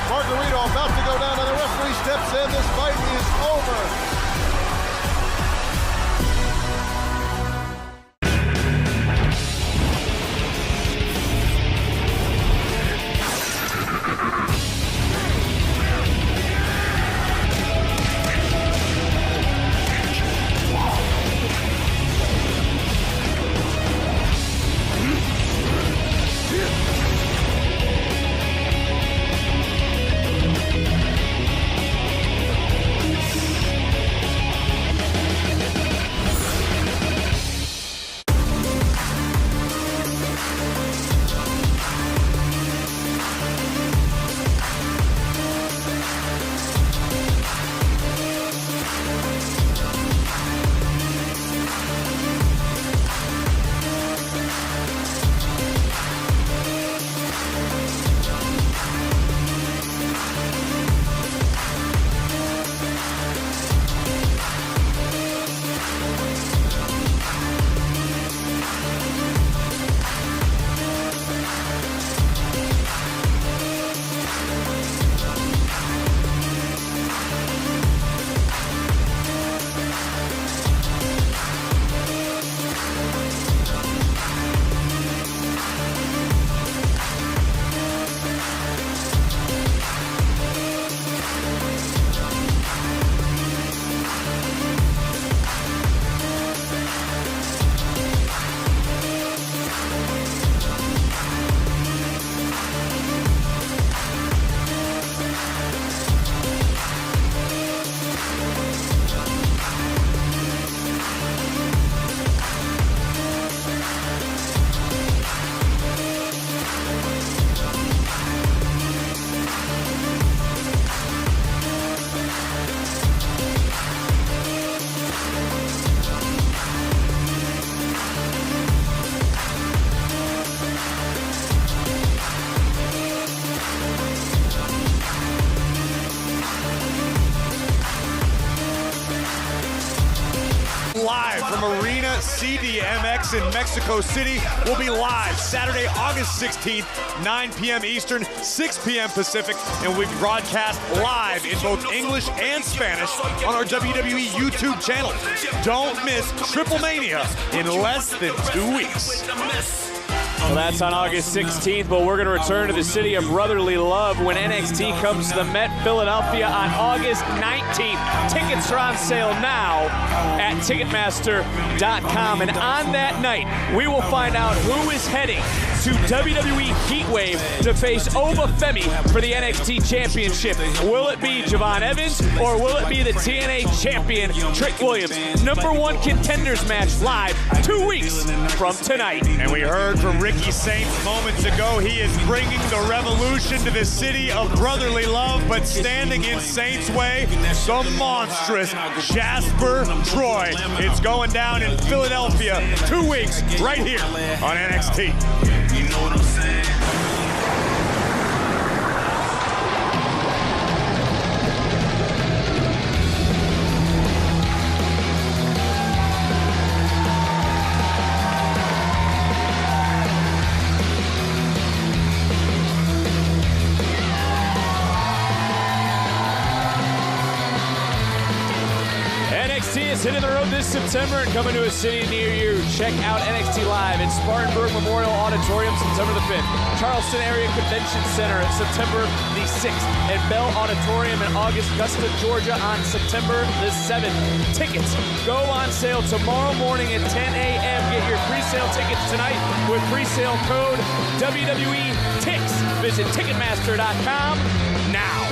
Margarito about to go down, and the referee steps in. This fight is over. from Arena CDMX in Mexico City will be live Saturday, August 16th, 9 p.m. Eastern, 6 p.m. Pacific, and will be broadcast live in both English and Spanish on our WWE YouTube channel. Don't miss Triple Mania in less than 2 weeks. Well, that's on August 16th, but we're going to return to the city of brotherly love when NXT comes to the Met Philadelphia on August 19th. Tickets are on sale now at Ticketmaster.com. And on that night, we will find out who is heading to WWE Heatwave to face Oba Femi for the NXT Championship. Will it be Javon Evans or will it be the TNA champion, Trick Williams? #1 contenders match live 2 weeks from tonight. And we heard from Ricky Saints moments ago. He is bringing the revolution to the city of brotherly love, but standing in Saints' way, the monstrous Jasper Troy. It's going down in Philadelphia 2 weeks right here on NXT. You know what I'm saying? NXT is hitting the road this September and coming to a city near you. Check out NXT Live at Spartanburg Memorial Auditorium September the 5th. Charleston Area Convention Center September the 6th. And Bell Auditorium in Augusta, Georgia on September the 7th. Tickets go on sale tomorrow morning at 10 a.m. Get your pre-sale tickets tonight with pre-sale code WWE-TIX. Visit Ticketmaster.com now.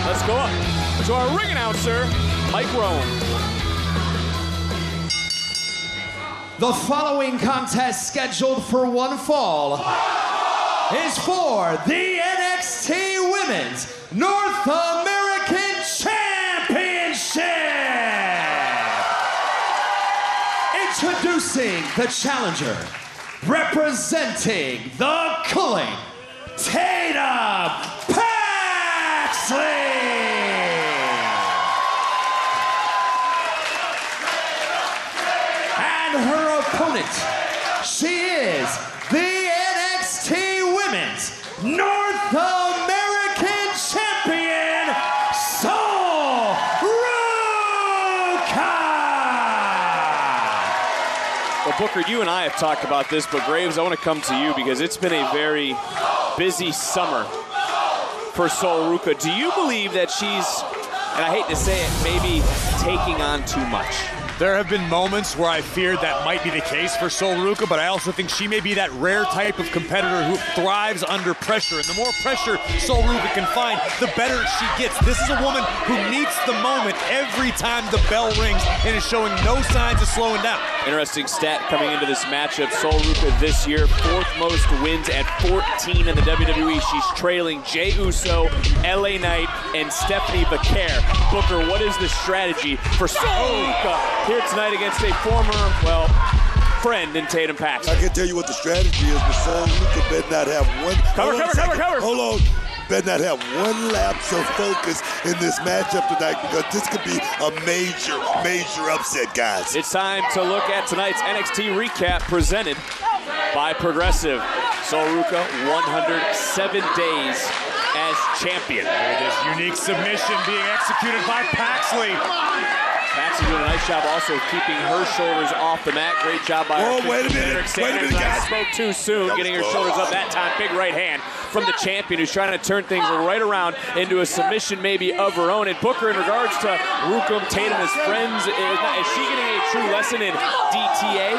Let's go up to our ring announcer, Mike Rowan. The following contest, scheduled for one fall, is for the NXT Women's North American Championship. Introducing the challenger, representing the Culling, Tatum Paxley. Her opponent, she is the NXT Women's North American Champion, Sol Ruca. Well, Booker, you and I have talked about this, but Graves, I want to come to you because it's been a very busy summer for Sol Ruca. Do you believe that she's, and I hate to say it, maybe taking on too much? There have been moments where I feared that might be the case for Sol Ruca, but I also think she may be that rare type of competitor who thrives under pressure. And the more pressure Sol Ruca can find, the better she gets. This is a woman who meets the moment every time the bell rings and is showing no signs of slowing down. Interesting stat coming into this matchup. Sol Ruca this year, 4th most wins at 14 in the WWE. She's trailing Jey Uso, LA Knight, and Stephanie Becker. Booker, what is the strategy for Sol Ruca here tonight against a former, well, friend in Tatum Paxley? I can tell you what the strategy is, but Sol Ruca better not have one. Cover. Hold on. Better not have one lapse of focus in this matchup tonight because this could be a major upset, guys. It's time to look at tonight's NXT recap presented by Progressive. Sol Ruca, 107 days as champion. And this unique submission being executed by Paxley. Paxley doing a nice job also keeping her shoulders off the mat. Great job by her. Wait a minute, guys. Spoke too soon, getting her shoulders up that time. Big right hand from the champion who's trying to turn things right around into a submission maybe of her own. And Booker, in regards to Ruca, Tatum as friends, is she getting a true lesson in DTA?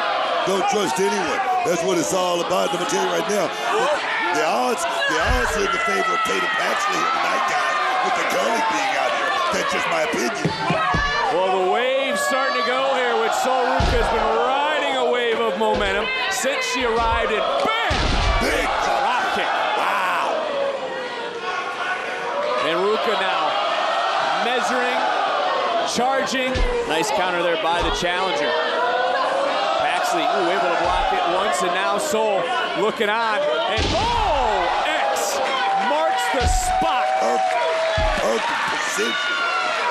Don't trust anyone. That's what it's all about. I'm going to tell you right now. The odds are in the favor of Tatum Paxley here tonight, guys, with the Gully being out here. That's just my opinion. Well, the wave's starting to go here, which Sol Ruca has been riding a wave of momentum since she arrived in BAM! Big drop kick. Wow. And Ruca now measuring, charging. Nice counter there by the challenger. Paxley, able to block it once, and now Sol looking on. And X marks the spot. Perfect position.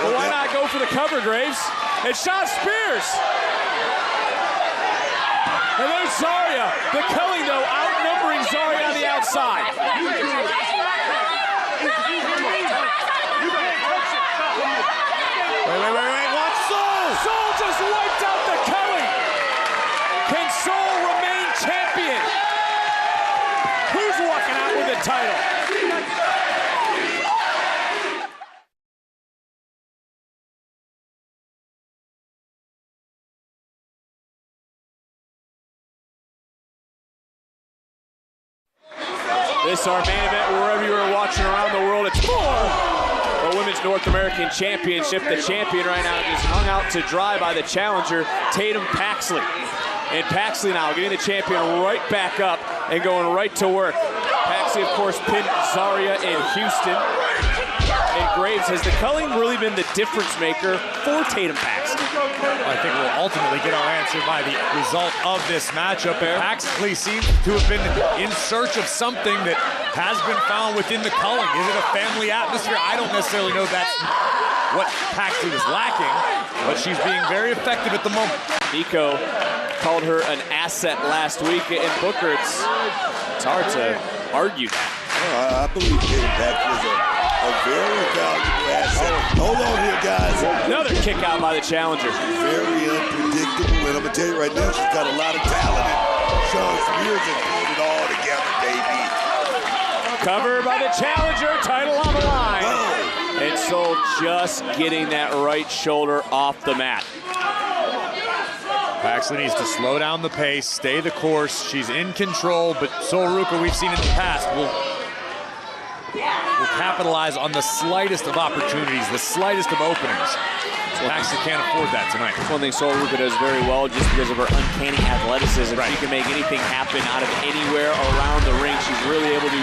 Well, why not go for the cover, Graves? And Sean Spears. And there's Zarya. The Culling, though, outnumbering Zarya on the outside. Wait. Watch Soul. Soul just wiped out the Culling. Can Soul remain champion? Who's walking out with the title? This is our main event wherever you are watching around the world. It's for the Women's North American Championship. The champion right now is hung out to dry by the challenger, Tatum Paxley. And Paxley now getting the champion right back up and going right to work. Paxley, of course, pinned Zarya in Houston. And Graves, has the Culling really been the difference maker for Tatum Paxley? I think we'll ultimately get our answer by the result of this matchup. And Paxley seems to have been in search of something that has been found within the Culling. Is it a family atmosphere? I don't necessarily know that's what Paxley was lacking, but she's being very effective at the moment. Nico called her an asset last week, and Booker, it's hard to argue that. I believe Tatum Paxley is a very valuable asset. Hold on here, guys. Another kick out by the challenger. She's very unpredictable, and I'm going to tell you right now, she's got a lot of talent. Sean Spears has pulled it all together, baby. Covered by the challenger, title on the line. And Soul just getting that right shoulder off the mat. Paxley needs to slow down the pace, stay the course. She's in control, but Sol Ruca, we've seen in the past, will capitalize on the slightest of opportunities, the slightest of openings. Paxley can't afford that tonight. That's one thing Sol Ruca does very well, just because of her uncanny athleticism. Right. She can make anything happen out of anywhere around the ring. She's really able to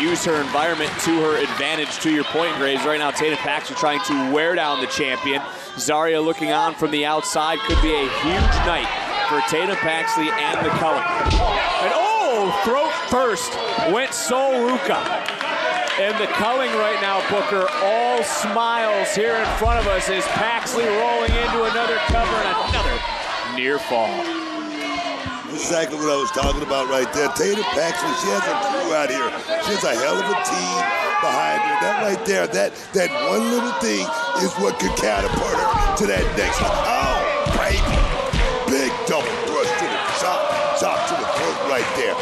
use her environment to her advantage. To your point, Graves, right now Tatum Paxley trying to wear down the champion. Zarya looking on from the outside. Could be a huge night for Tatum Paxley and the Culling. And throat first went Sol Ruca. And the Culling right now, Booker, all smiles here in front of us as Paxley rolling into another cover and another near fall. Exactly what I was talking about right there. Tatum Paxley, she has a crew out here. She has a hell of a team behind her. That right there, that one little thing is what could catapult her to that next one. Oh, baby. Big double thrust to the chop to the throat right there.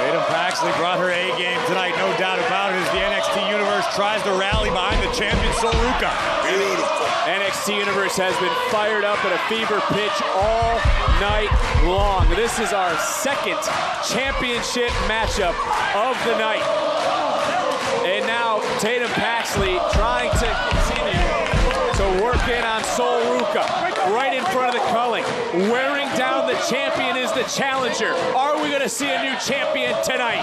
Tatum Paxley brought her A game tonight, no doubt about it, as the NXT Universe tries to rally behind the champion Sol Ruca. Beautiful. NXT Universe has been fired up at a fever pitch all night long. This is our second championship matchup of the night. And now Tatum Paxley trying to continue to work in on Sol Ruca right in front of the Culling. Wearing down the champion is the challenger. Are we going to see a new champion tonight?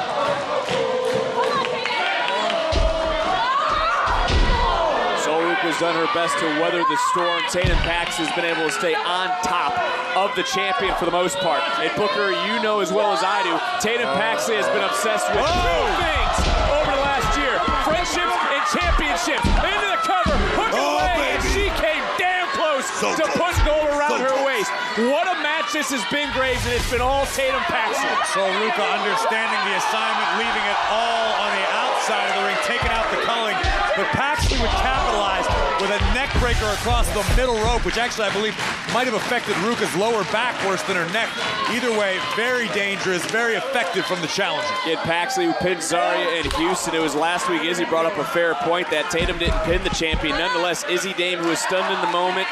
Sol Ruca's done her best to weather the storm. Tatum Paxley has been able to stay on top of the champion for the most part. And Booker, you know as well as I do, Tatum Paxley has been obsessed with two things over the last year: friendships and championships. Into the cover, hook away, and she came damn close to put gold around her waist. What a match this has been, Graves, and it's been all Tatum Paxley. Sol Ruca understanding the assignment, leaving it all on the outside of the ring, taking out the Culling. But Paxley would capitalize with a neck breaker across the middle rope, which actually I believe might have affected Ruca's lower back worse than her neck. Either way, very dangerous, very effective from the challenger. Kid Paxley who pinned Zarya in Houston. It was last week Izzy brought up a fair point that Tatum didn't pin the champion. Nonetheless, Izzy Dame, who was stunned in the moment,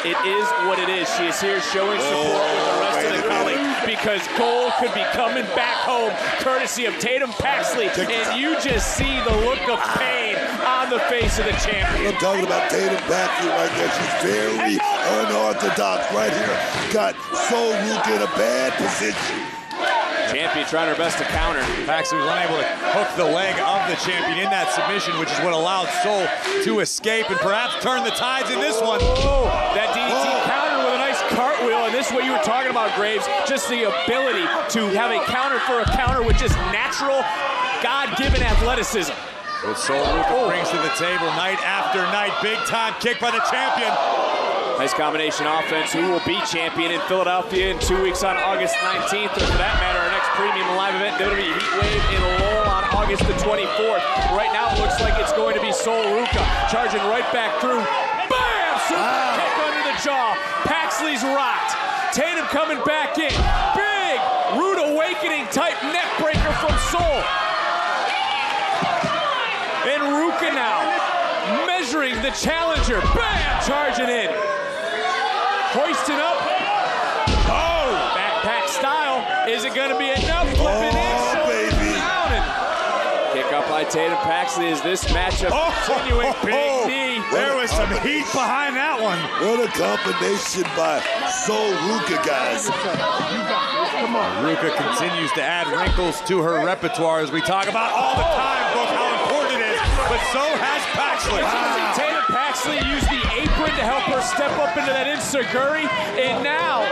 it is what it is. She is here showing support with the rest of the Culling because gold could be coming back home courtesy of Tatum Paxley, and you just see the look of pain on the face of the champion. I'm talking about Tatum Paxley right there. She's very unorthodox right here. Got Sol Ruca in a bad position. Champion trying her best to counter. Paxley was unable to hook the leg of the champion in that submission, which is what allowed Sol to escape and perhaps turn the tides in this one. Oh, that DDT counter with a nice cartwheel, and this is what you were talking about, Graves, just the ability to have a counter for a counter with just natural, God-given athleticism. What Sol Ruca brings to the table night after night. Big time kick by the champion. Nice combination offense. Who will be champion in Philadelphia in 2 weeks on August 19th? Or for that matter, our next premium live event, WWE Heatwave in Lowell on August the 24th. Right now, it looks like it's going to be Sol Ruca charging right back through. Bam! Super kick under the jaw. Paxley's rocked. Tatum coming back in. Big rude awakening type neck breaker from Sol. And Ruca now measuring the challenger. Bam! Charging in. Hoisting up. Oh! Backpack style. Is it going to be enough? Flipping in. Baby. Kick up by Tatum Paxley as this matchup continuing. Big knee. There was some heat behind that one. What a combination by Sol Ruca, guys. Ruca continues to add wrinkles to her repertoire as we talk about all the time, Book, how important it is. But so has Paxley. Tatum Paxley used the apron to help her step up into that enziguri, and now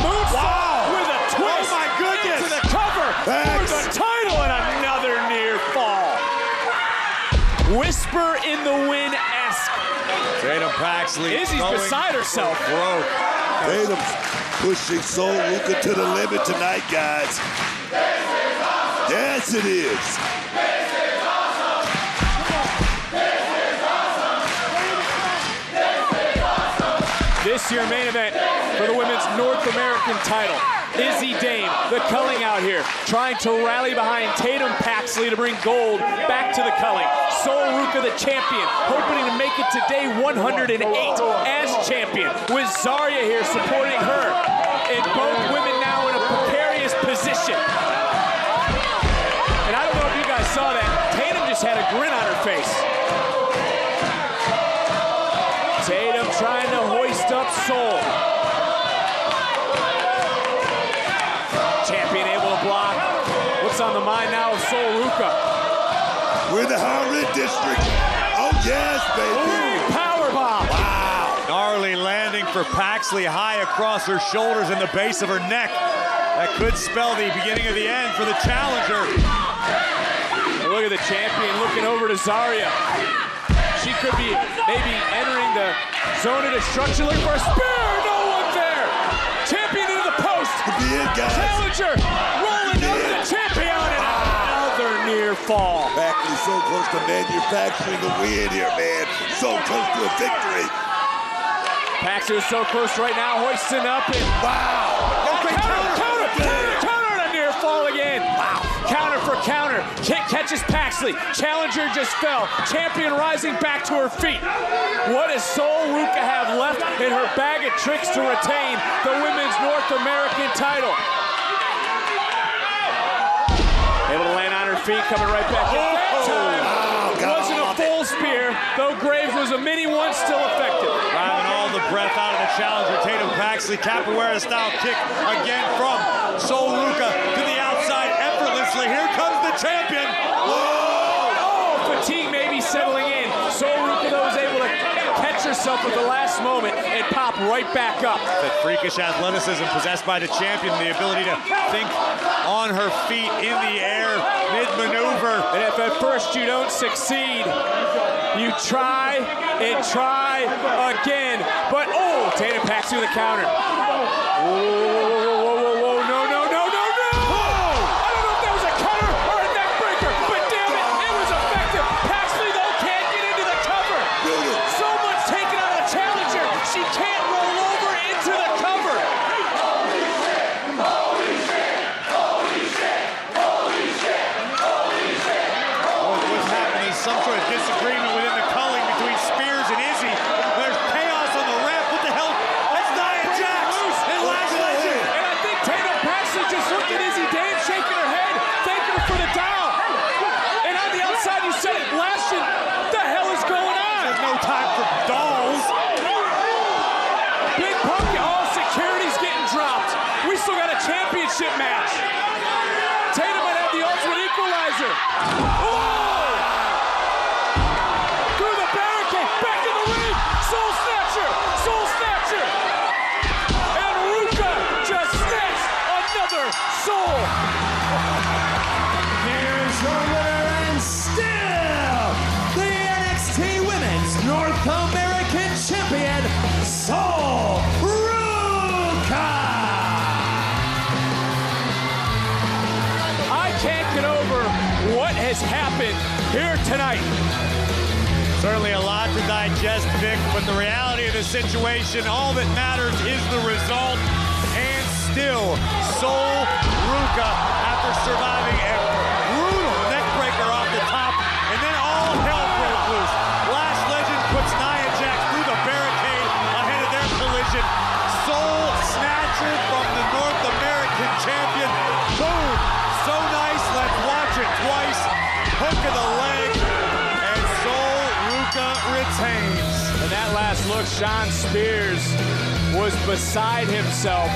moonsault with a twist. Oh my goodness! Into the cover for the title and another near fall. Whisper in the wind-esque. Tatum Paxley. Izzy's beside herself. Tatum's pushing Sol Ruca to the limit tonight, guys. Yes, it is. This year main event for the women's North American title. Izzy Dame, the culling out here, trying to rally behind Tatum Paxley to bring gold back to the culling. Sol Ruca, the champion, hoping to make it to day 108 as champion, with Zarya here supporting her. And both women now in a precarious position. And I don't know if you guys saw that. Tatum just had a grin on her face. Tatum trying to hoist up Sol. Champion able to block. What's on the mind now of Sol Ruca? We're in the High District. Oh, yes, baby. Ooh, powerbomb. Wow. Gnarly landing for Paxley high across her shoulders and the base of her neck. That could spell the beginning of the end for the challenger. And look at the champion looking over to Zarya. She could be maybe entering the zone of destruction, looking for a spear. No one there. Champion into the post. Could be it, guys. Challenger rolling over the champion and another near fall. Paxley so close to manufacturing a win here, man. So close to a victory. Paxley is so close right now, hoisting up and wow. Counter and a near fall again. Wow. Counter for counter. Kick catches Paxley. Challenger just fell. Champion rising back to her feet. What does Sol Ruca have left in her bag of tricks to retain the women's North American title? Able to land on her feet, coming right back in. That time wasn't a full spear, though Graves was a mini one, still effective. Driving all the breath out of the challenger. Tatum Paxley, capoeira style kick again from Sol Ruca to the outside effortlessly. Here comes the champion. Whoa! Oh, fatigue may be settling in. Sol Ruca, though, was able to catch herself at the last moment and pop right back up. That freakish athleticism possessed by the champion, the ability to think on her feet in the air, mid-maneuver. And if at first you don't succeed, you try and try again. But, oh, Tatum Paxley with a counter. Whoa, no. I don't know if that was a cutter or a neck breaker, but damn it, it was effective. Paxley, though, can't get into the cover. So much taken out of the challenger, she can't roll over into the cover. What's happening is some sort of disagreement within the culling between Spears and Izzy. There's chaos on the ramp. What the hell? That's Nia Jax and Last Legend. Sol Ruca! I can't get over what has happened here tonight. Certainly a lot to digest, Vic, but the reality of the situation, all that matters is the result. And still, Sol Ruca, after surviving a brutal neckbreaker off the top, and then all hell broke loose. Last Legend puts Nia Jax through the barricade ahead of their collision. Soul Snatcher from the North American champion. Boom! So nice, let's watch it twice. Hook of the leg, and Sol Ruca retains. And that last look, Sean Spears was beside himself,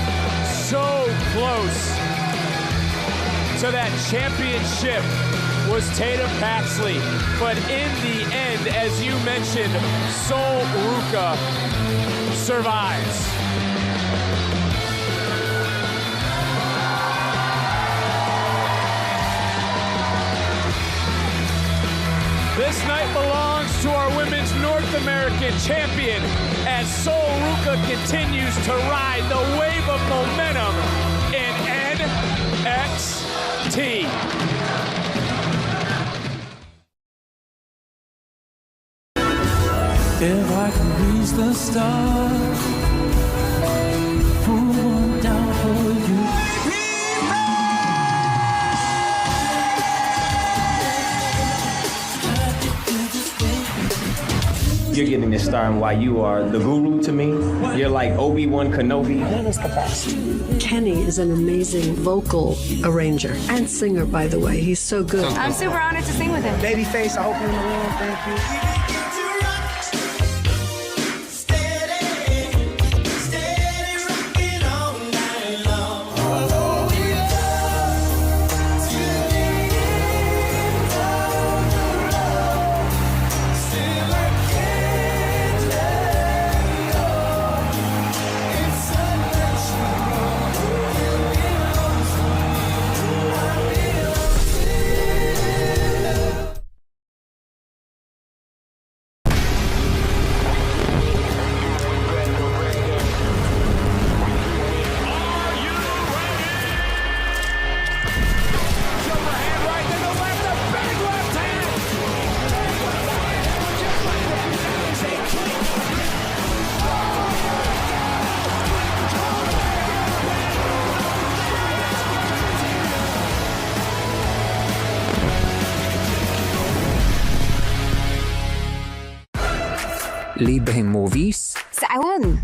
so close to that championship was Tatum Paxley. But in the end, as you mentioned, Sol Ruca survives. This night belongs to our women's North American champion as Sol Ruca continues to ride the wave of momentum in NXT. If I can reach the stars, pull one down for you. You're getting this starting while you are the guru to me. You're like Obi-Wan Kenobi. That is the best. Kenny is an amazing vocal arranger and singer, by the way. He's so good. I'm super honored to sing with him. Babyface, I hope you're in the room. Thank you. Libreng movies? Saan?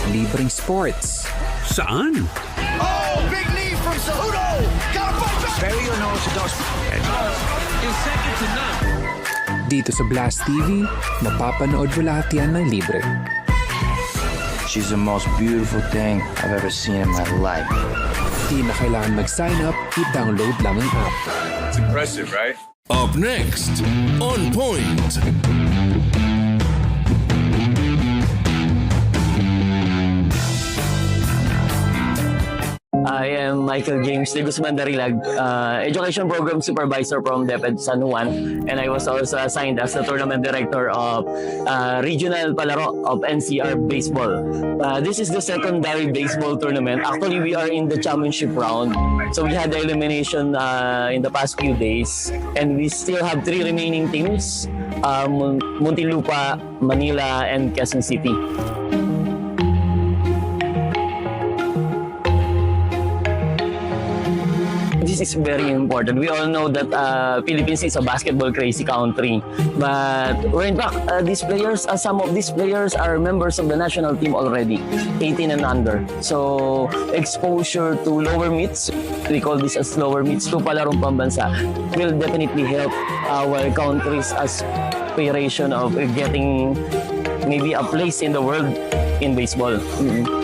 Libreng sports? Saan? Oh, big knee from Cejudo! Gotta fight back! Very unorthodox. Is second to none. Dito sa Blast TV, mapapanood mo lahat yan ng libre. She's the most beautiful thing I've ever seen in my life. Di na kailangan mag-sign up, i-download lang ang app. It's impressive, right? Up next, On Point. I am Michael James de Guzman Darilag, Education Program Supervisor from DepEd San Juan, and I was also assigned as the Tournament Director of Regional Palaro of NCR Baseball. This is the secondary baseball tournament. Actually, we are in the championship round. So we had the elimination in the past few days, and we still have 3 remaining teams, Muntinlupa, Manila, and Quezon City. This is very important. We all know that Philippines is a basketball crazy country, but in fact, some of these players are members of the national team already, 18 and under. So exposure to lower meets, we call this as lower meets, to palarong pambansa, will definitely help our country's aspiration of getting maybe a place in the world in baseball. Mm-hmm.